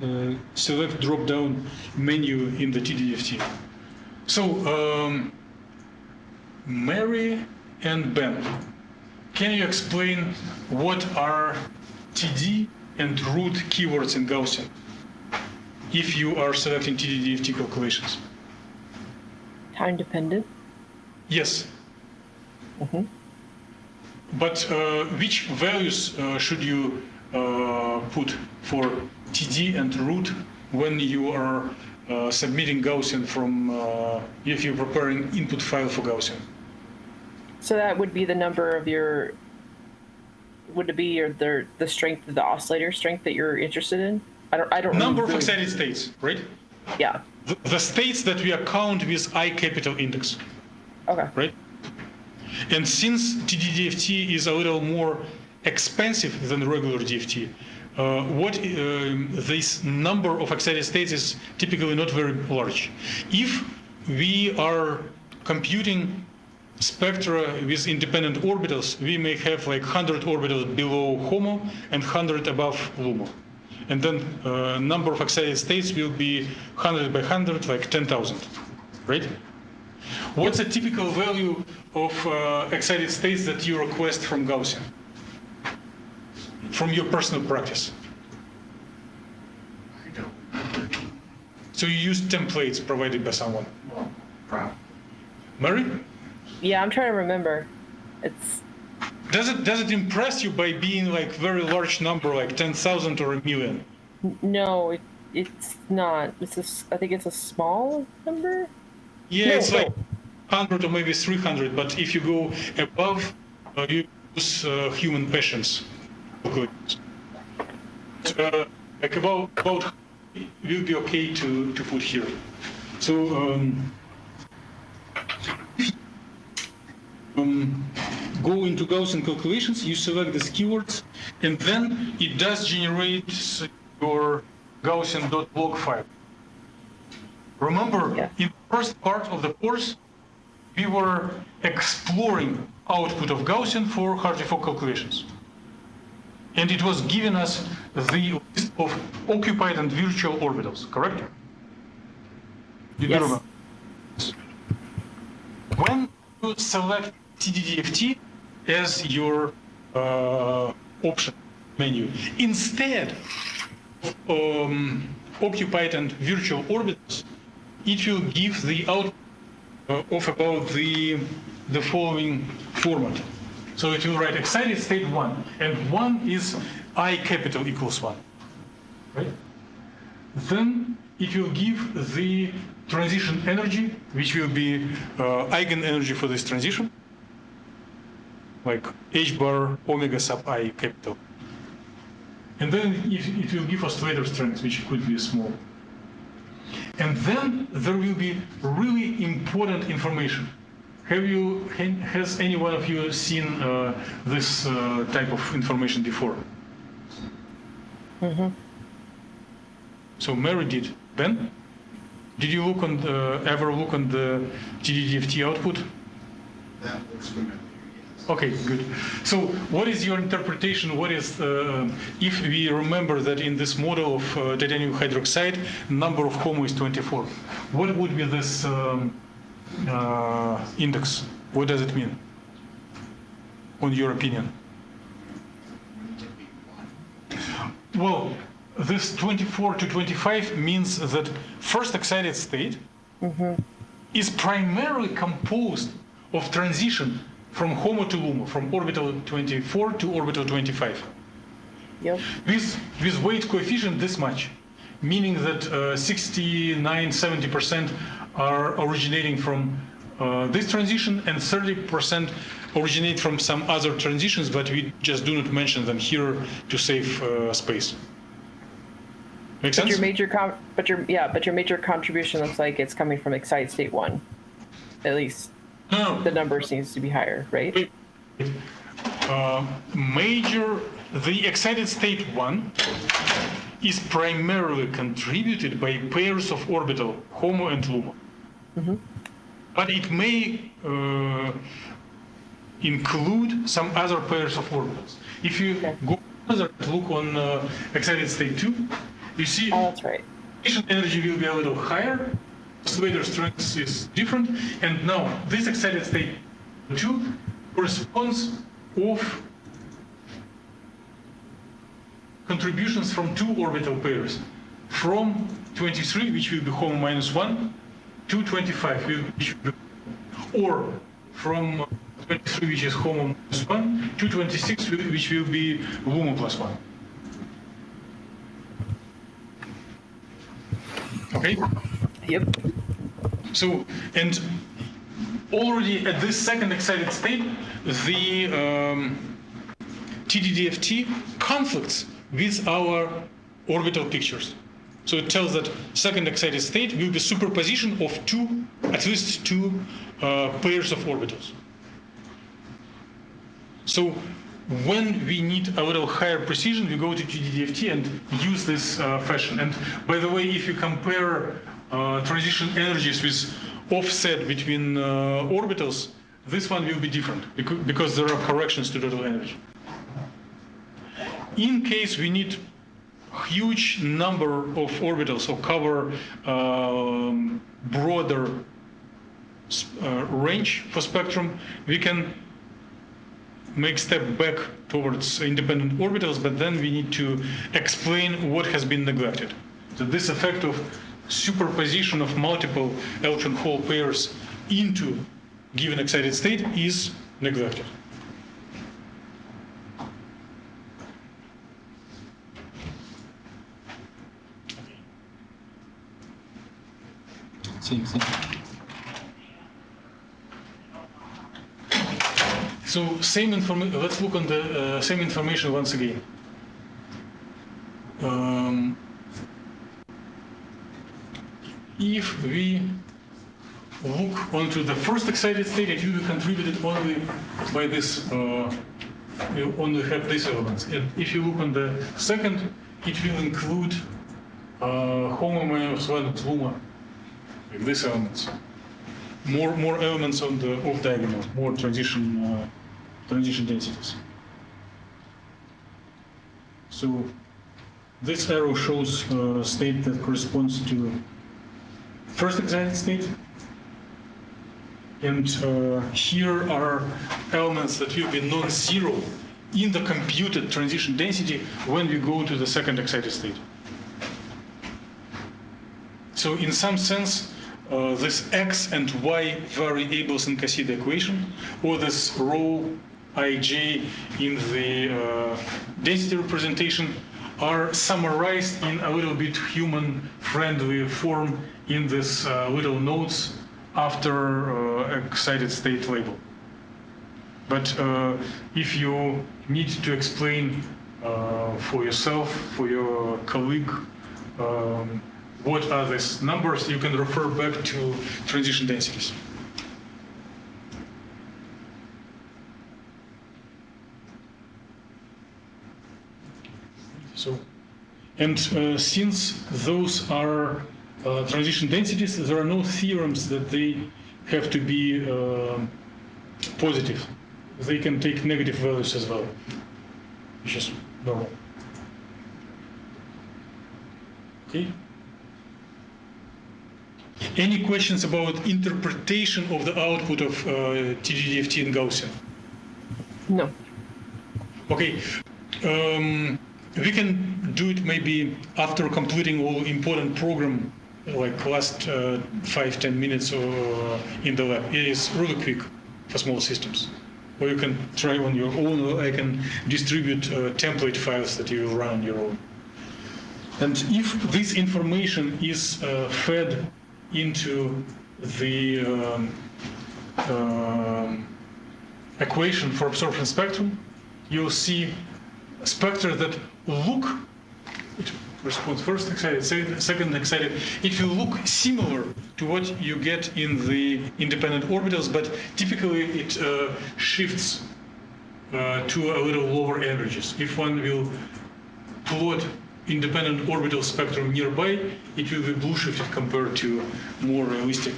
and select drop-down menu in the TDDFT. So Mary and Ben, can you explain what are TD and root keywords in Gaussian if you are selecting TDDFT calculations? Time dependent? Yes. Mm-hmm. But which values should you put for TD and root when you are submitting Gaussian from, if you're preparing input file for Gaussian? So that would be the number of your, would it be your the strength of the oscillator strength that you're interested in? I don't Number of really, excited states, right? yeah. The states that we account with I capital index, Okay. right? And since TD-DFT is a little more expensive than regular DFT, this number of excited states is typically not very large. If we are computing spectra with independent orbitals, we may have like 100 orbitals below HOMO and 100 above LUMO. And then number of excited states will be 100 by 100, like 10,000, right? What's a typical value of excited states that you request from Gaussian? From your personal practice? I don't remember. So you use templates provided by someone? Well, probably. Mary? Yeah, I'm trying to remember. It's Does it impress you by being like very large number, like 10,000 or a million? no, it's not. I think it's a small number. Yeah, No, it's no. like 100 or maybe 300, but if you go above, you use human patience. Good. Like about will be okay to put here. So go into Gaussian calculations, you select these keywords, and then it does generate your Gaussian.log file. Remember, Yeah. in the first part of the course, we were exploring output of Gaussian for Hartree-Fock calculations. And it was giving us the list of occupied and virtual orbitals, correct? Did you Yes. remember? When you select TD-DFT as your option menu, instead of occupied and virtual orbitals, it will give the output of about the following format. So it will write excited state 1, and 1 is I capital equals 1, right? Then it will give the transition energy, which will be eigenenergy for this transition, like h bar omega sub I capital. And then it will give oscillator strength, which could be small. And then there will be really important information. Has any one of you seen this type of information before? Mm-hmm. So Mary did. Ben, did you look on ever look on the TD-DFT output? That looks familiar, yes. Okay, good. So what is your interpretation? What is, if we remember that in this model of titanium hydroxide, number of HOMO is 24, what would be this index? What does it mean, in your opinion? Wouldn't it be 1? Well, this 24 to 25 means that first excited state is primarily composed of transition from HOMO to LUMO, from orbital 24 to orbital 25. Yep. With weight coefficient this much, meaning that 69, 70% are originating from this transition and 30% originate from some other transitions, but we just do not mention them here to save space. Make sense? But your major contribution looks like it's coming from excited state 1. At least No. the number seems to be higher, right? The excited state 1 is primarily contributed by pairs of orbital HOMO and LUMO. But it may include some other pairs of orbitals. If you go further, look on excited state 2, you see Oh, that's right. energy will be a little higher, oscillator strength is different, and now this excited state 2 corresponds of contributions from two orbital pairs, from 23, which will be HOMO minus 1, to 25, which will be, or from 223, which is HOMO minus 1, 226, which will be LUMO plus 1. Okay? Yep. So, and already at this second excited state, the TDDFT conflicts with our orbital pictures. So it tells that second excited state will be superposition of at least two pairs of orbitals. So when we need a little higher precision, we go to TDDFT and use this fashion. And by the way, if you compare transition energies with offset between orbitals, this one will be different because there are corrections to total energy. In case we need huge number of orbitals or cover broader range for spectrum, we can make step back towards independent orbitals, but then we need to explain what has been neglected. So this effect of superposition of multiple electron hole pairs into given excited state is neglected. Same thing. So same information. Let's look on the same information once again. If we look onto the first excited state, it will be contributed only by this. We only have these elements. And if you look on the second, it will include HOMO minus 1 LUMO, like these elements. More elements on the off diagonal, more transition densities. So this arrow shows a state that corresponds to first excited state, and here are elements that will be non-zero in the computed transition density when we go to the second excited state. So in some sense, this x and y variables in Cassida equation, or this rho ij in the density representation, are summarized in a little bit human-friendly form in this little notes after excited state label. But if you need to explain for yourself, for your colleague, what are these numbers, you can refer back to transition densities. So, and since those are transition densities, there are no theorems that they have to be positive. They can take negative values as well, which is normal. Okay. Any questions about interpretation of the output of TDDFT and Gaussian? No. Okay. We can do it maybe after completing all important program, like last 5-10 minutes or in the lab. It is really quick for small systems. Or you can try on your own, or I can distribute template files that you will run on your own. And if this information is fed into the equation for absorption spectrum, you'll see spectra that look, it corresponds first excited, second excited, it will look similar to what you get in the independent orbitals, but typically it shifts to a little lower energies. If one will plot independent orbital spectrum nearby, it will be blue shifted compared to more realistic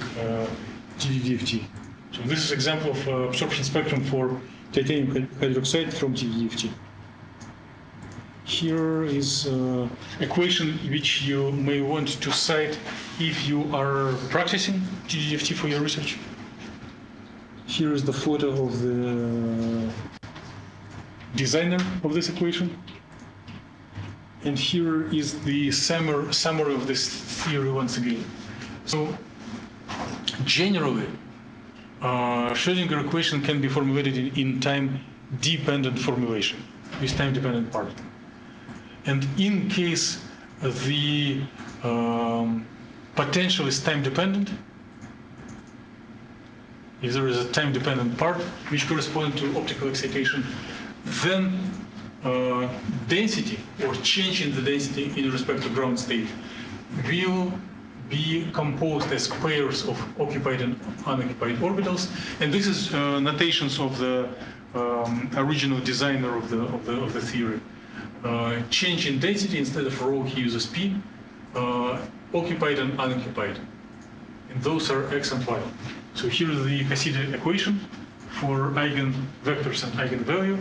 TDDFT. So this is an example of absorption spectrum for titanium hydroxide from TDDFT. Here is equation which you may want to cite if you are practicing TDDFT for your research. Here is the photo of the designer of this equation. And here is the summary of this theory once again. So generally, Schrödinger equation can be formulated in time-dependent formulation, with time-dependent part. And in case the potential is time-dependent, if there is a time-dependent part which corresponds to optical excitation, then density or change in the density in respect to ground state will be composed as pairs of occupied and unoccupied orbitals, and this is notations of the original designer of the theory. Change in density, instead of rho he uses p, occupied and unoccupied, and those are x and y. So here is the Cassidy equation for eigenvectors and eigenvalue.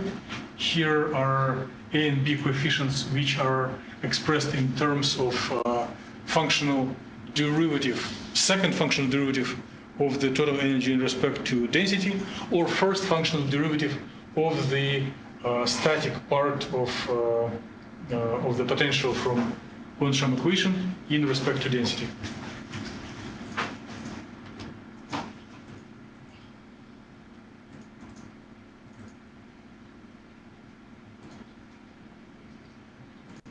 Here are a and b coefficients which are expressed in terms of functional derivative, second functional derivative of the total energy in respect to density, or first functional derivative of the static part of the potential from Bond-Sham equation in respect to density.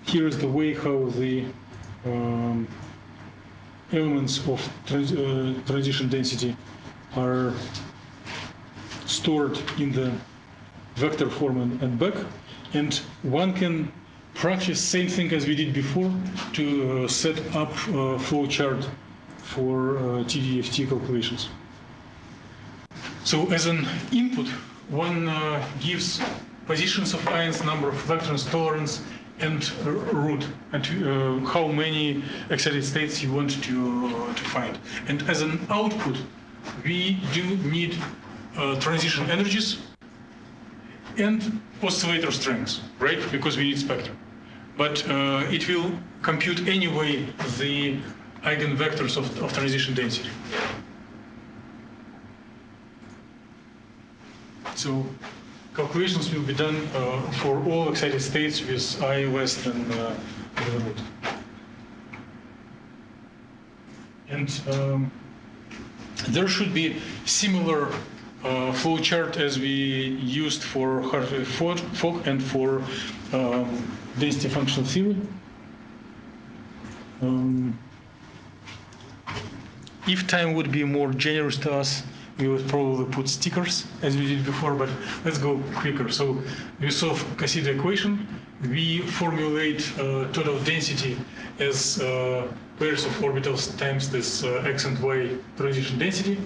Here is the way how the elements of transition density are stored in the vector form and back, and one can practice same thing as we did before to set up a flow chart for TDFT calculations. So as an input, one gives positions of ions, number of electrons, tolerance, and root, and how many excited states you want to find. And as an output, we do need transition energies and oscillator strengths, right? Because we need spectra. But it will compute anyway the eigenvectors of transition density. So calculations will be done for all excited states with I less than the root. And there should be similar flow chart as we used for Hartree-Fock and for density functional theory. If time would be more generous to us, we would probably put stickers as we did before, but let's go quicker. So we solve Cassidy equation. We formulate total density as pairs of orbitals times this x and y transition density.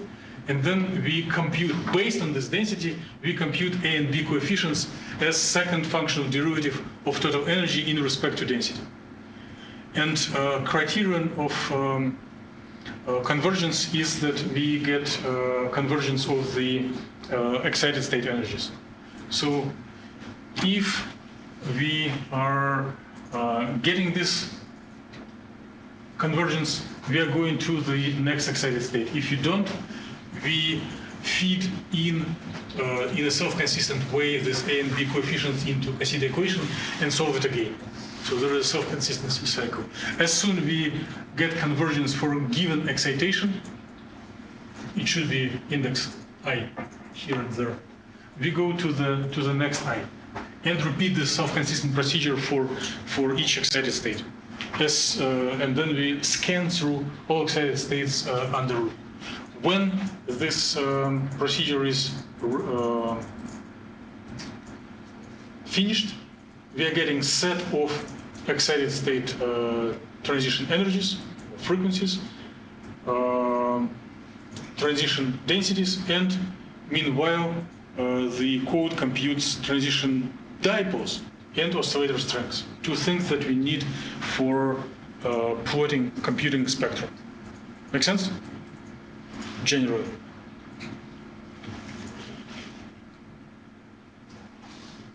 And then we compute, based on this density, we compute A and B coefficients as second functional derivative of total energy in respect to density. And criterion of convergence is that we get convergence of the excited state energies. So if we are getting this convergence, we are going to the next excited state. If you don't, we feed in a self-consistent way this A and B coefficients into Cassidy equation and solve it again. So there is a self-consistency cycle. As soon as we get convergence for a given excitation, it should be index I here and there. We go to the next I and repeat the self-consistent procedure for each excited state. And then we scan through all excited states under root. When this procedure is finished, we are getting set of excited state transition energies, frequencies, transition densities, and meanwhile the code computes transition dipoles and oscillator strengths, two things that we need for computing spectrum. Make sense? Generally.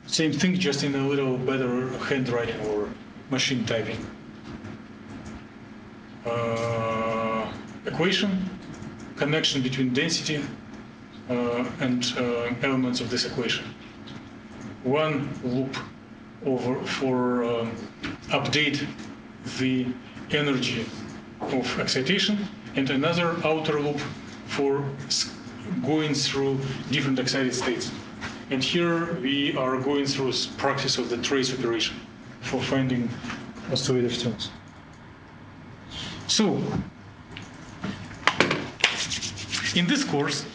Same thing, just in a little better handwriting or machine typing. Equation, connection between density and elements of this equation. One loop for update the energy of excitation, and another outer loop for going through different excited states. And here we are going through practice of the trace operation for finding oscillator strings. So, in this course,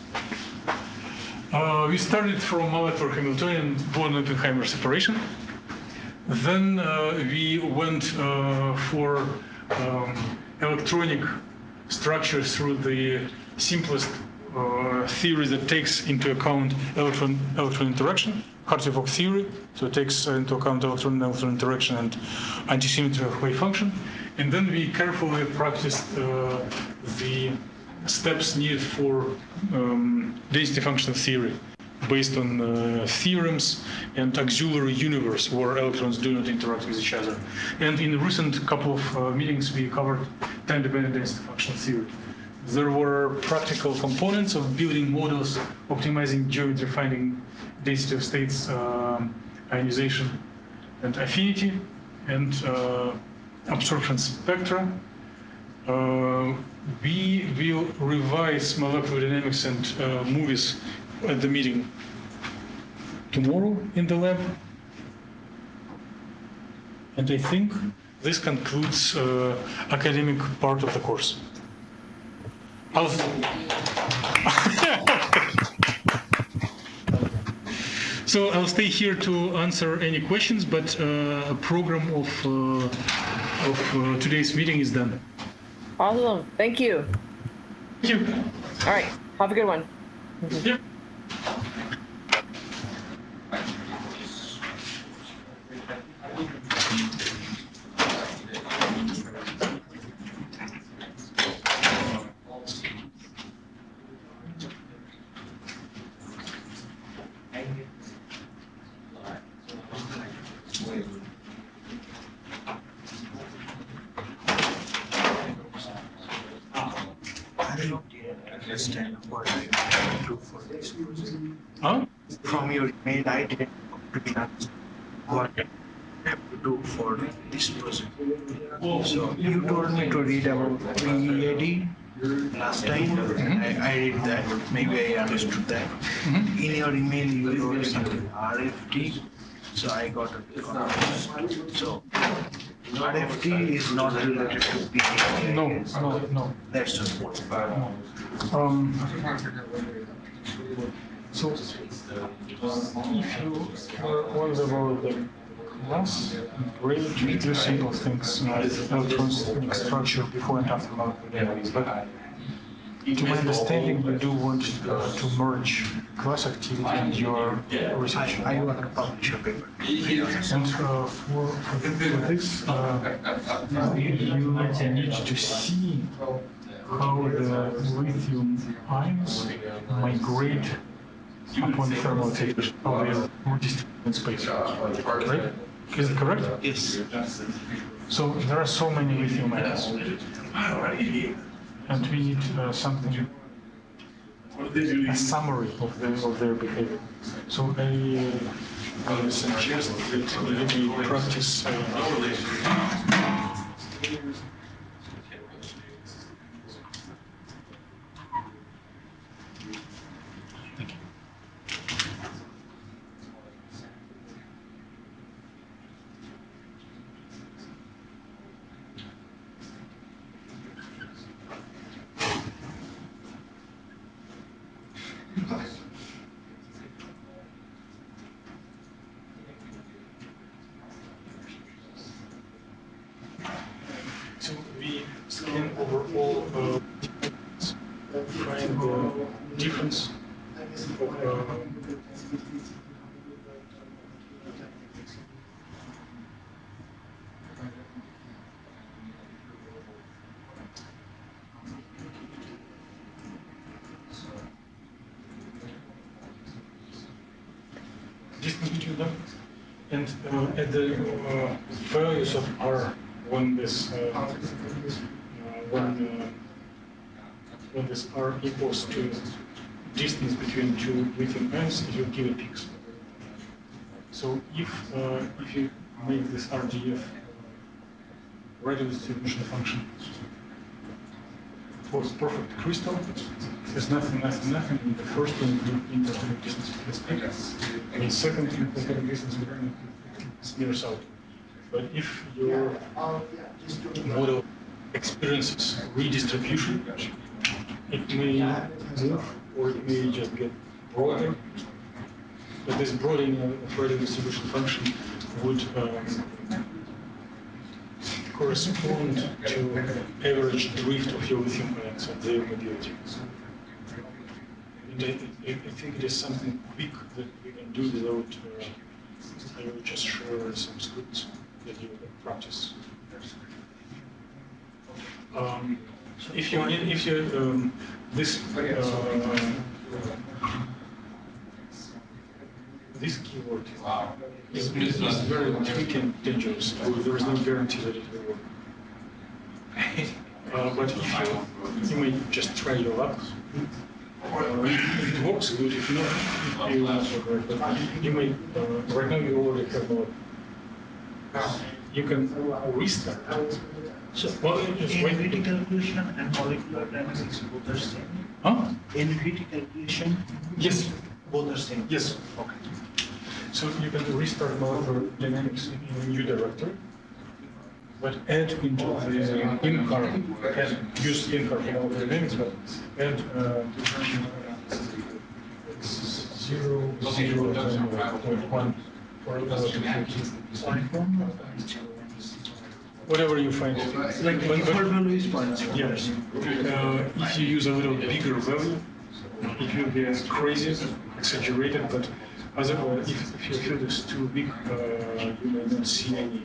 we started from molecular Hamiltonian Born-Oppenheimer separation. Then we went for electronic structure through the simplest theory that takes into account electron interaction, Hartree-Fock theory. So it takes into account electron interaction and antisymmetry of wave function. And then we carefully practiced the steps needed for density function theory, based on theorems and auxiliary universe where electrons do not interact with each other. And in a recent couple of meetings, we covered time-dependent density function theory. There were practical components of building models, optimizing geometry, finding density of states, ionization, and affinity, and absorption spectra. We will revise molecular dynamics and movies at the meeting tomorrow in the lab. And I think this concludes academic part of the course. So I'll stay here to answer any questions, but a program of today's meeting is done. Awesome. Thank you. Thank you. All right. Have a good one. Yeah. Understand what I have to do for this project. Huh? From your email, I didn't understand what I have to do for this project. So you told me to read about PEAD last time. I read that. Maybe I understood that. In your email, you wrote something RFT. So I got it. So RFT is not related to PEAD. No. That's the point. So, if you wonder about the class, great to do simple things like electronic structure before and after molecular dynamics. But to my understanding, you do want to merge class activity and your research. I want to publish a paper. And for this, you need to see how the lithium ions migrate upon thermal excitation, how they are redistributed in space. Right? Is it correct? Yes. So there are so many lithium ions, and we need something, a summary of their behavior. So I suggest that we practice. So we scan over all find the difference of distance between them, and at the values of R when this when this R equals to distance between two lithium ions, you give a peaks. So if you make this RDF radial distribution function for perfect crystal, there's nothing. In the first one, you interconnect this thing. And second, interconnect mirrors out. But if your model experiences redistribution, it may move or it may just get broader. But this broadening of radial distribution function would correspond to average drift of your lithium ions and their mobility. And I think it is something quick that we can do without I will just share some scripts that you can practice. If you this keyword is very tricky and dangerous. There is no guarantee that it will work. But if you may just try your luck. If it works good, if not, you will not work. But you may right now you already have you can restart. So, just wait. NVT calculation and molecular dynamics both are same? Huh? NVT calculation? Yes. Both are same? Yes. Okay. So you can restart molecular dynamics in a new directory, but add into the in-car, use in-car for molecular dynamics, but add 0.1 for whatever you find. Like the default value is 0.0. Yes. If you use a little bigger value, it will be crazy, exaggerated, but otherwise, if your field is too big, you may not see any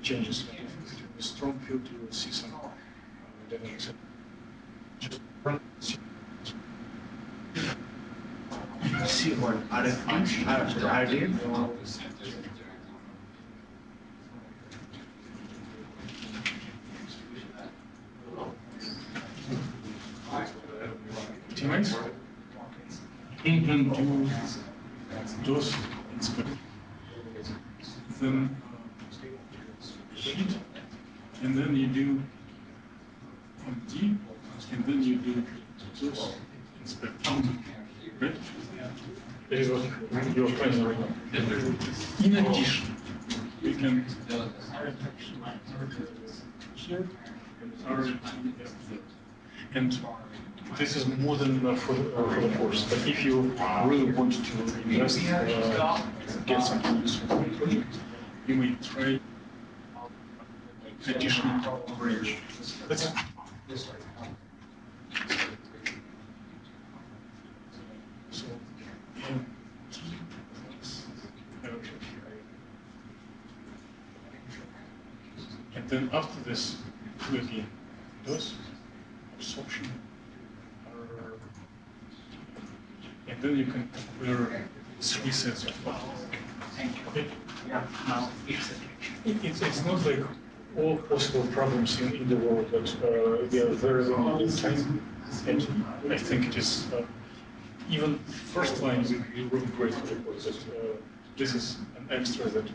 changes. If it is a strong field, you will see some dynamics. See what? RDF? Teammates? You can do those inspect. Then sheet, and then you do empty, and then you do those inspect. Right? That is what you are planning right now. In addition, we can here and this is more than enough for the course. But if you really want to invest, get something useful, you may try additional range. That's it. So, and then after this will be those absorption. And then you can compare 3 sets of files. Okay? Yeah, now It's not like all possible problems in the world, but we are very limited in time. And I think it is, even first line will work great for you, but this is an extra that you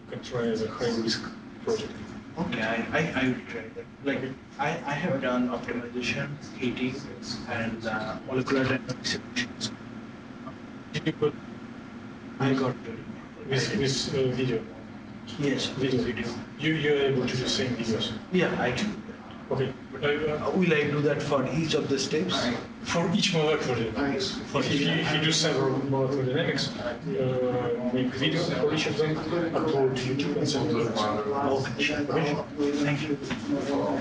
can try as a high risk project. okay, I will try that. Like, I have done optimization, heating, and molecular dynamics simulations. Did you put I got this video? yes, Video. You're able to do same videos. Yeah, I can. Okay. Will I do that for each of the steps? For each molecular dynamics. If you do several molecular dynamics, make videos for each of them, upload to YouTube and send them. Okay, thank you. Oh,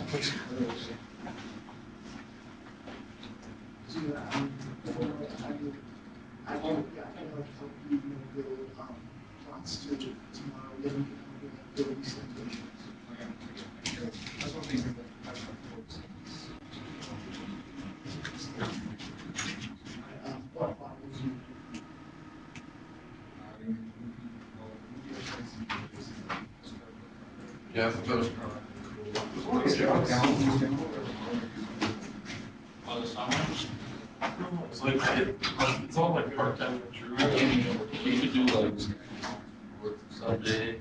please. I can help you build plots to tomorrow, then you can build these simulations. What plot was you? Yeah, those. It's like, it's all like part-time. You could do like Sunday.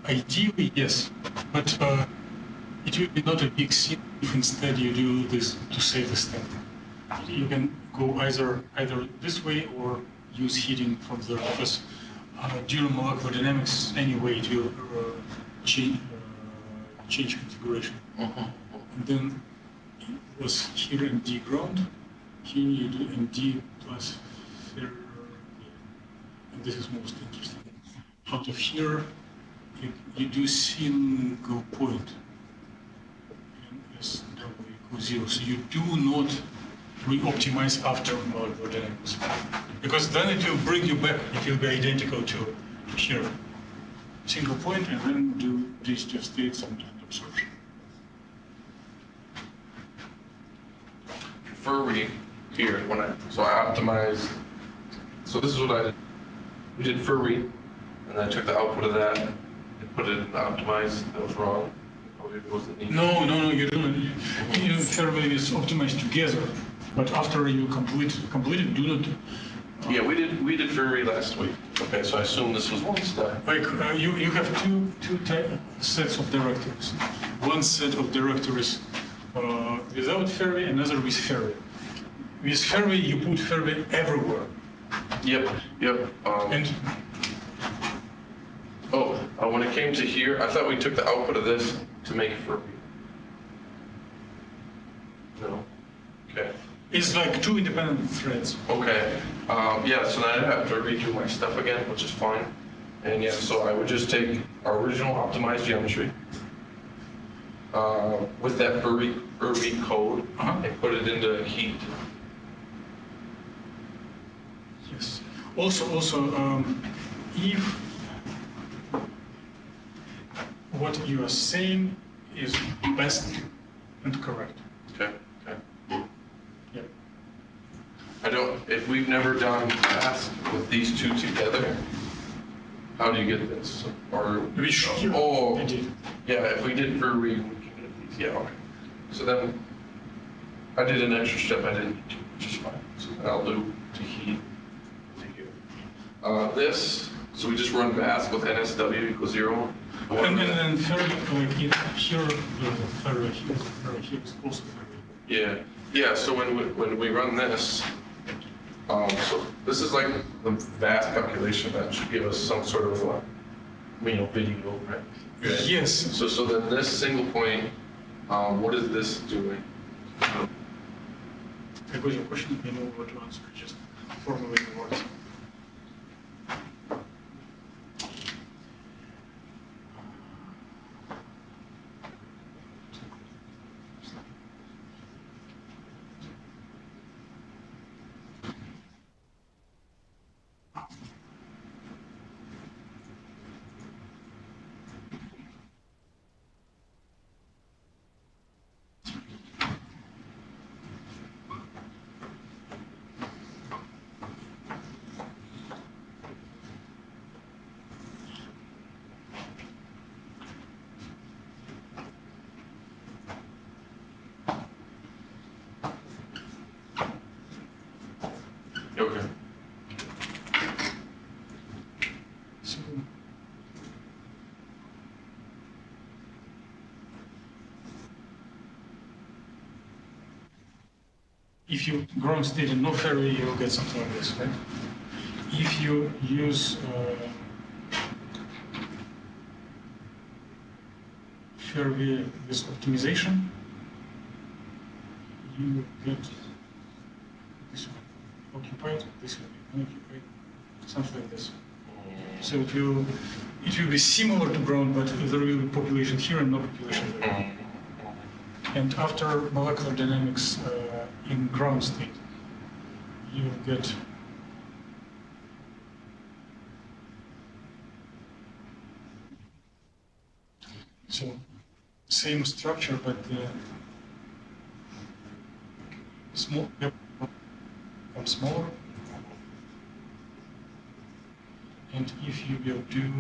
Ideally, yes, but it will be not a big sin if instead you do this to save the step. You can go either this way or use heating from there, because during molecular dynamics anyway it will change configuration. And then it was here MD ground, here you do MD plus ferro, and this is most interesting. Out of here, you do single point, and SW equals 0. So you do not re-optimize after molecular dynamics, because then it will bring you back. It will be identical to here. Single point, and then do these two states and absorption. For here, so I optimized. So this is what I did. We did for read, and I took the output of that and put it in the optimize. That was wrong. Probably wasn't needed. No, you don't. Fairway is optimized together, but after you complete it, do not. Yeah, we did for read last week. Okay, so I assume this was one step. Like you have two sets of directories. One set of directories without fairway, another with fairway. With fairway, you put fairway everywhere. Yep. And when it came to here, I thought we took the output of this to make it for read. No. Okay. it's like two independent threads. Okay. Yeah, so then I'd have to redo my stuff again, which is fine. And yeah, so I would just take our original optimized geometry with that per week code and put it into heat. Yes. Also, if what you are saying is best and correct. Okay. Yeah. If we've never done math with these two together, how do you get this? Or We should. oh, I did. yeah, if we did per week, we can get these. Yeah, okay. So then I did an extra step I didn't need to, which is fine. So I'll do to heat to here. This, so we just run math with NSW equals 0. And then third, like here, third here is also third. Yeah. So when we run this, so this is like the vast calculation that should give us some sort of video, right? Okay. Yes. So then this single point, what is this doing? I got your question. I know what to answer. Just formulate the words. Okay. So, if you ground state and no fairway, you'll get something like this, right? If you use fairway with optimization, you get this one occupied, this will be unoccupied, something like this. So it will be similar to ground, but there will be population here and no population there. And after molecular dynamics in ground state, you will get so same structure, but small becomes smaller. And if you will do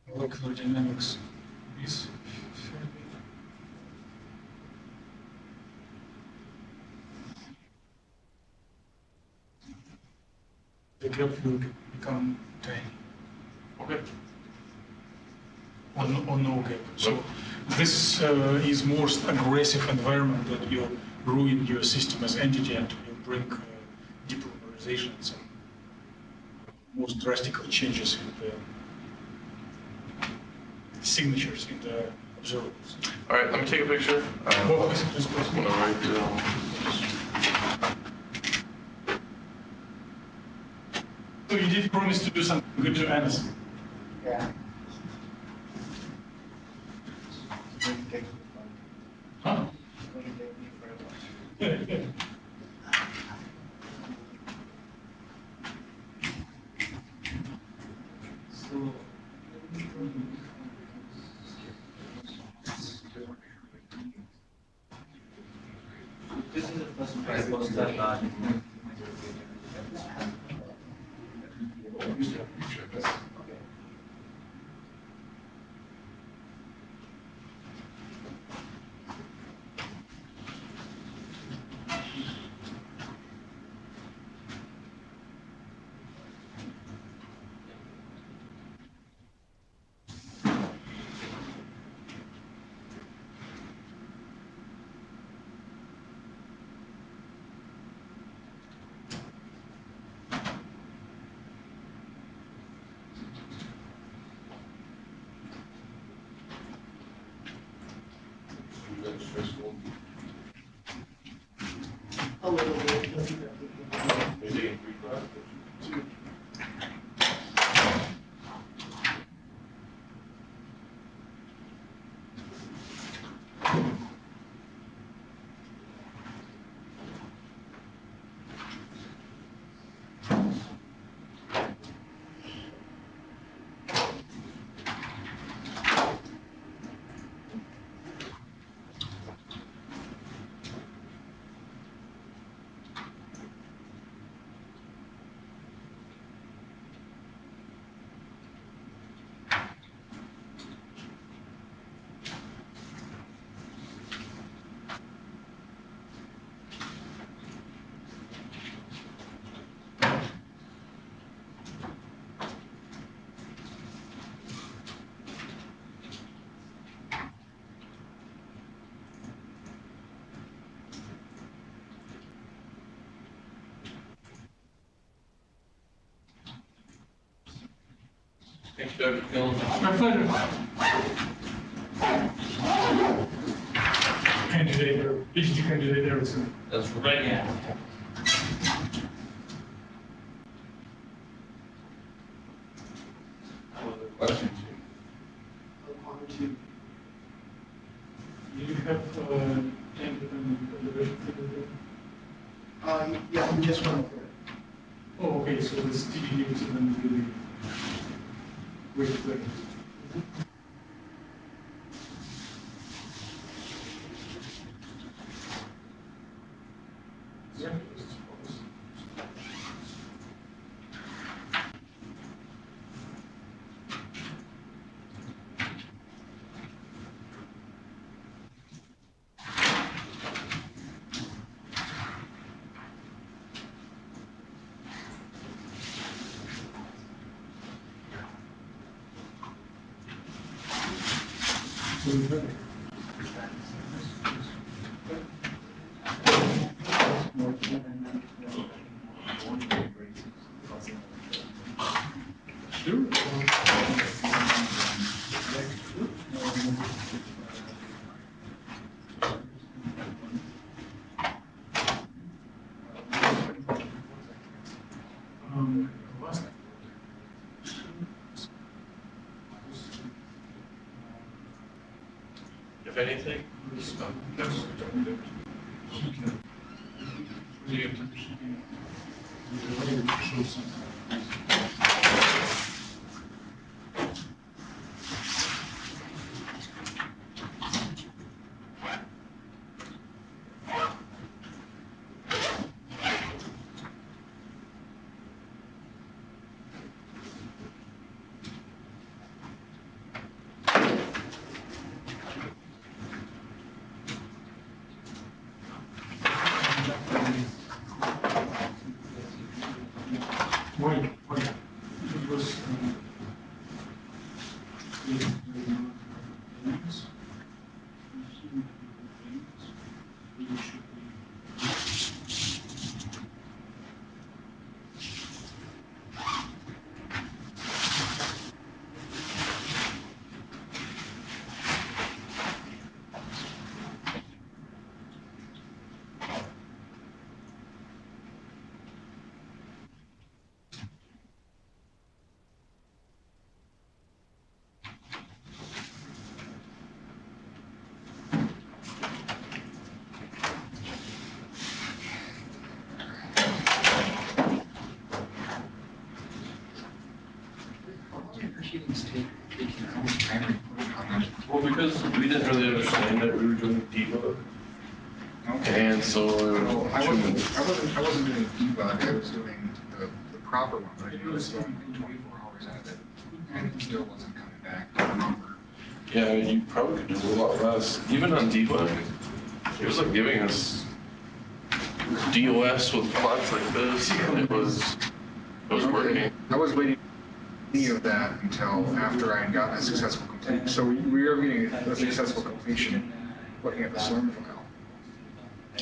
molecular dynamics with fairway, gap will become tiny. Okay. Or no gap. So this is most aggressive environment that you ruin your system as entity and you bring depolarization and some most drastic changes in the signatures in the observables. All right, let me take a picture. Oh, please. I'm gonna write down. So you did promise to do something good to Anis. Yeah. Huh? Yeah, yeah. This is the first proposal. A little bit. Thanks, Dr. Gillen. My pleasure. Candidate, PhD candidate Erickson. That's right. Yeah. Questions? Do you have time-dependent observation? Yeah, just one for it. Oh, okay, so the sticky units are then will be wait. Yeah. Sure. Last If anything, Wait. Well, because we didn't really understand that we were doing debug, Okay. and so. Well, I wasn't doing debug, I was doing the proper one, but I knew it was throwing like 24 hours out of it, and it still wasn't coming back to the number. Yeah, you probably could do a lot less. Even on debug, it was like giving us DOS with plots like this, and it was working. I was waiting any of that until after I had gotten a successful completion. So we were getting a successful completion looking at the Slurm file.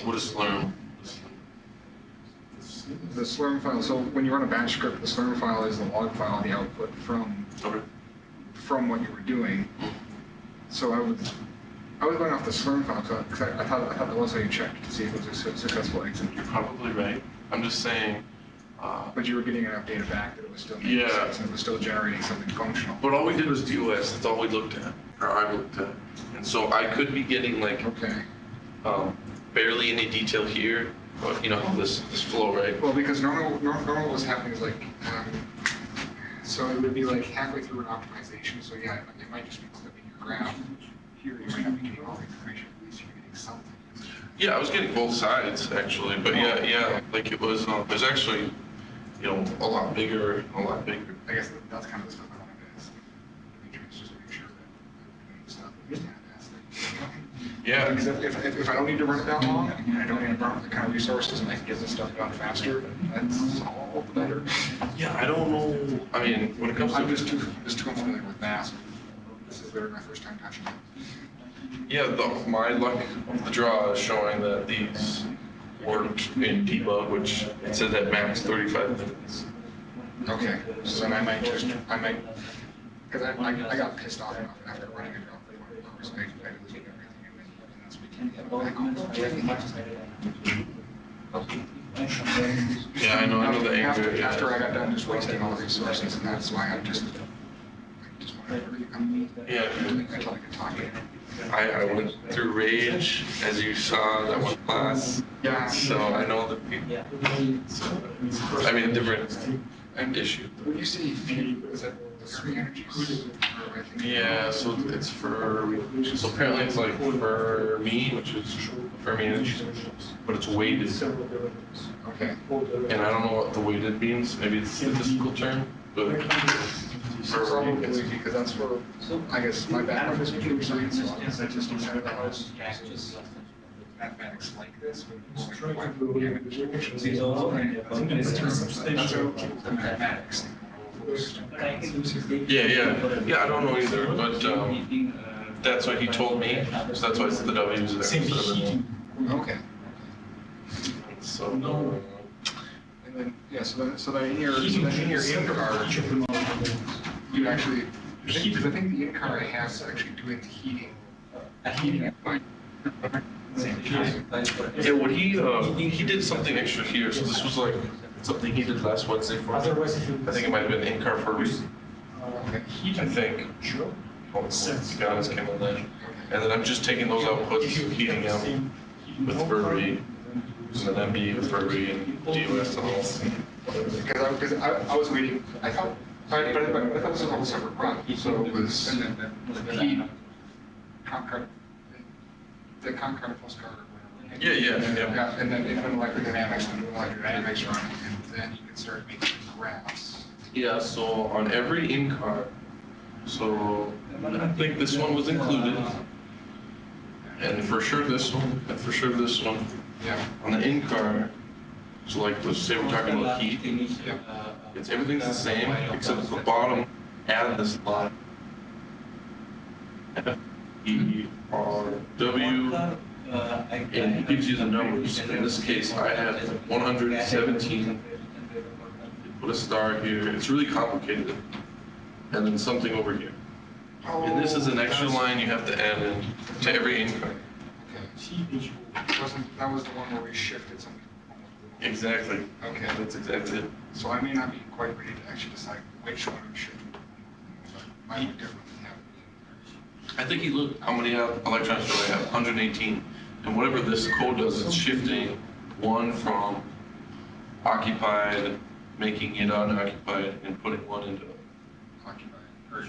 What is Slurm? The Slurm file, so when you run a batch script, the Slurm file is the log file, the output from what you were doing. So I was going off the Slurm file because I thought that was how you checked to see if it was a successful exit. You're probably right. I'm just saying. But you were getting enough data back that it was still making Yeah. sense and it was still generating something functional. But all we did was DOS. That's all we looked at, or I looked at. And so I could be getting like Okay. barely any detail here, but you know this flow, right? Well, because normal what was happening is like, so it would be like halfway through an optimization. So yeah, it might just be clipping your graph. Here you might not be getting all the information. At least you're getting something. Yeah, I was getting both sides actually, but yeah, like it was actually, you know, a lot bigger. I guess that's kind of the stuff I wanted to ask. Just to make sure that stuff is fantastic. Yeah. Because if I don't need to run it that long, and I don't need to burn the kind of resources, and I can get this stuff done faster, that's all the better. Yeah, I don't know. I mean, when it comes to I'm just too unfamiliar with math. This is literally my first time touching it. yeah, my luck of the draw is showing that these worked in debug, which it said that max 35 minutes. Okay, so then I might, because I got pissed off enough after running it out for 1 hours, I losing everything, and then that's making it back. Yeah, I know the anger. After I got done just wasting all the resources, and that's why I just wanted everything come Yeah, until I could talk to you. I went through Rage, as you saw, that one class. Yeah. So I know the people. So, I mean, different issue. When you say feed, is that the 3 energies? Yeah, so it's for, so apparently it's like for me, which is Fermi energy, but it's weighted. Okay. And I don't know what the weighted means, maybe it's a statistical term, but Probably because that's where, I guess, my background is computer science, so I'm a statistics and mathematics like this. Mathematics. Yeah, I don't know either, but that's what he told me, so that's why it's the W's there. Instead of the- Okay. So, And then, yeah, so then in your in-car, you actually, because I think the in-car I have is actually doing the heating. yeah, what he did something extra here, so this was like something he did last Wednesday for me. I think it might have been in-car for a reason. I think. Oh, to be honest, came on that. And then I'm just taking those outputs, heating them with Burberry, and then MB with Burberry and DOS and all. Because I was waiting, I thought, but I thought this was a whole separate run, so it was, and then the heat, the concurrent plus card or whatever. Yeah. And then electrodynamics, when electrodynamics run, and then you can start making graphs. Yeah, so on every in-car, so I think this one was included, and for sure this one, and for sure this one. Yeah. On the in-car, so like, let's say we're talking about heat, it's everything's the same, except at the bottom, add this line. F-E-R-W, and it gives you the numbers. In this case, I have 117, put a star here, it's really complicated, and then something over here. And this is an extra line you have to add in to every in-car. Okay. That was the one where we shifted something. Exactly. Okay. That's exactly it. So I may not be quite ready to actually decide which one we should. Mine would definitely have. I think he looked, how many electrons do I have? 118. And whatever this code does, it's shifting one from occupied, making it unoccupied, and putting one into Occupied, or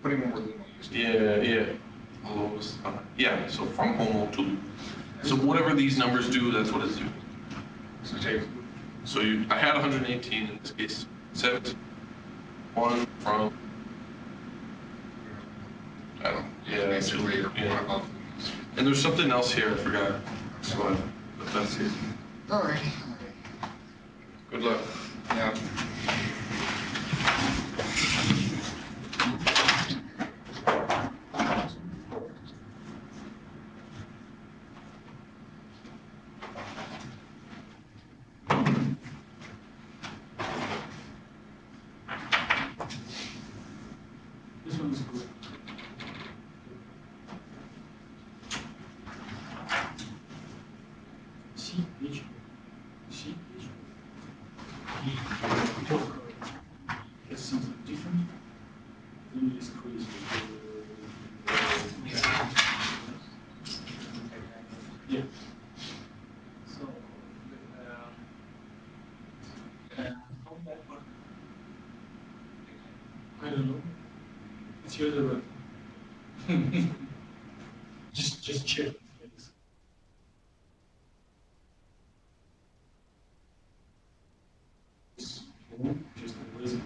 putting one where Lumo used to. Yeah. lowest, yeah, so from HOMO to LUMO. So whatever these numbers do, that's what it's doing. So take, so I had 118 in this case, 71 from, I don't know, yeah, Basically, yeah. And there's something else here, I forgot. So, but that's it. All right. Good luck. Yeah. This one is good. CH. Has something different. Then it's crazy. Yeah. So, how that work? I don't know. It's your other just check. Just amazing.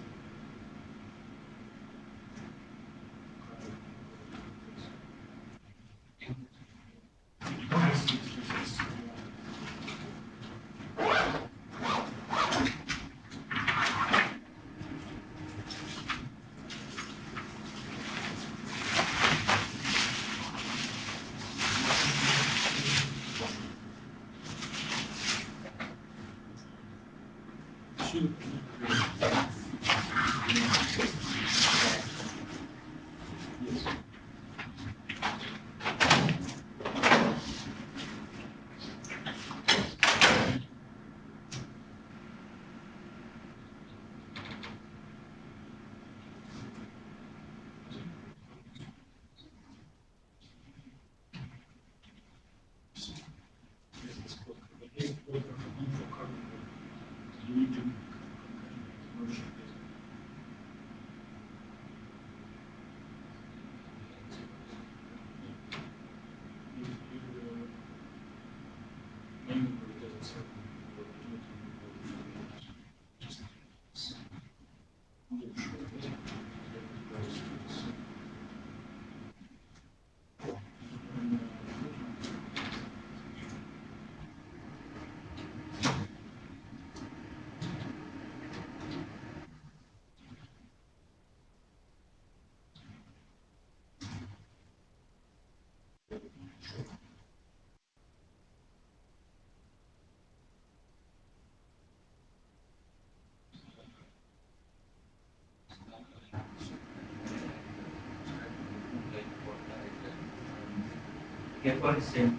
Here for same.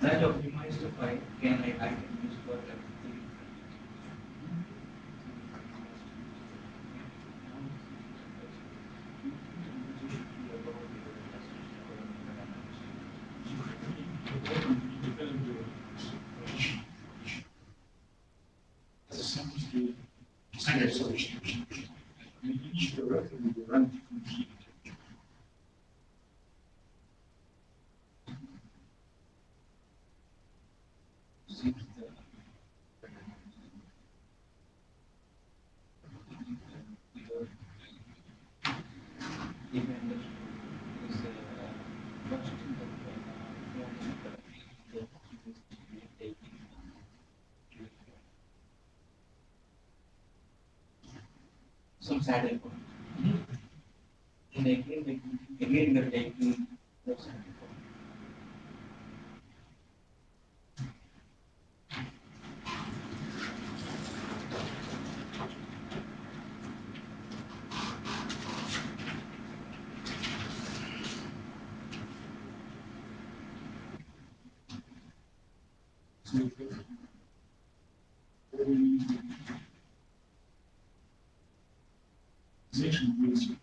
That optimized file I can use for everything. Standard solution. I mean, each directory will run different key. Some saddle point. And again we're taking the saddle point. Section brings you.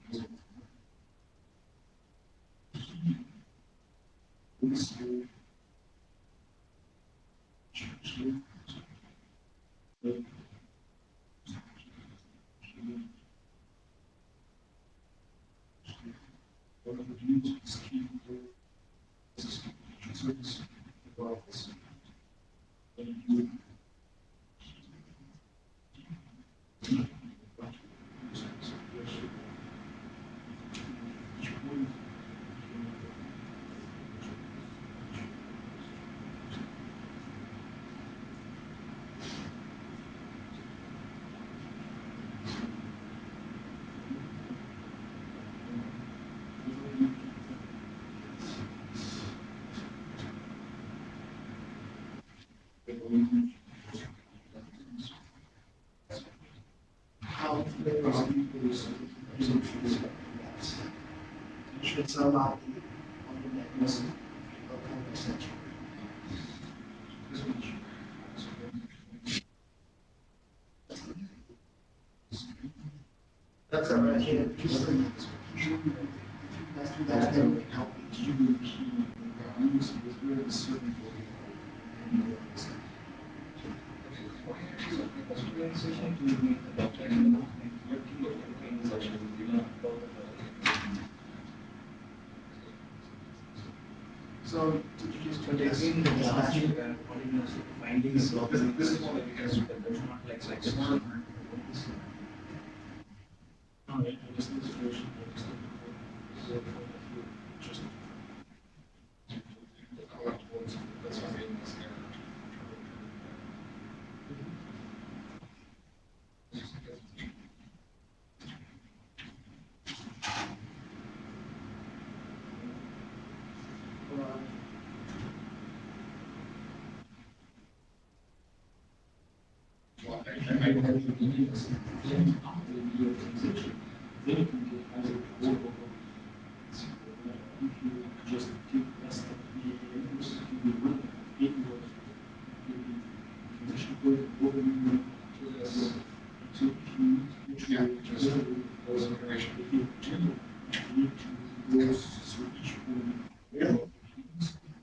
How it's a lot on the mechanism of conversation. That's all right. Yeah, just that's really helping you use with certain so did you just Again, the last finding is this is one because there's not like smart. No, I just need to just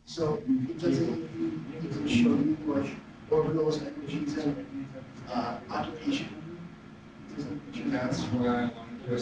So it doesn't show you much over those energies and occupation. That's why I wanted to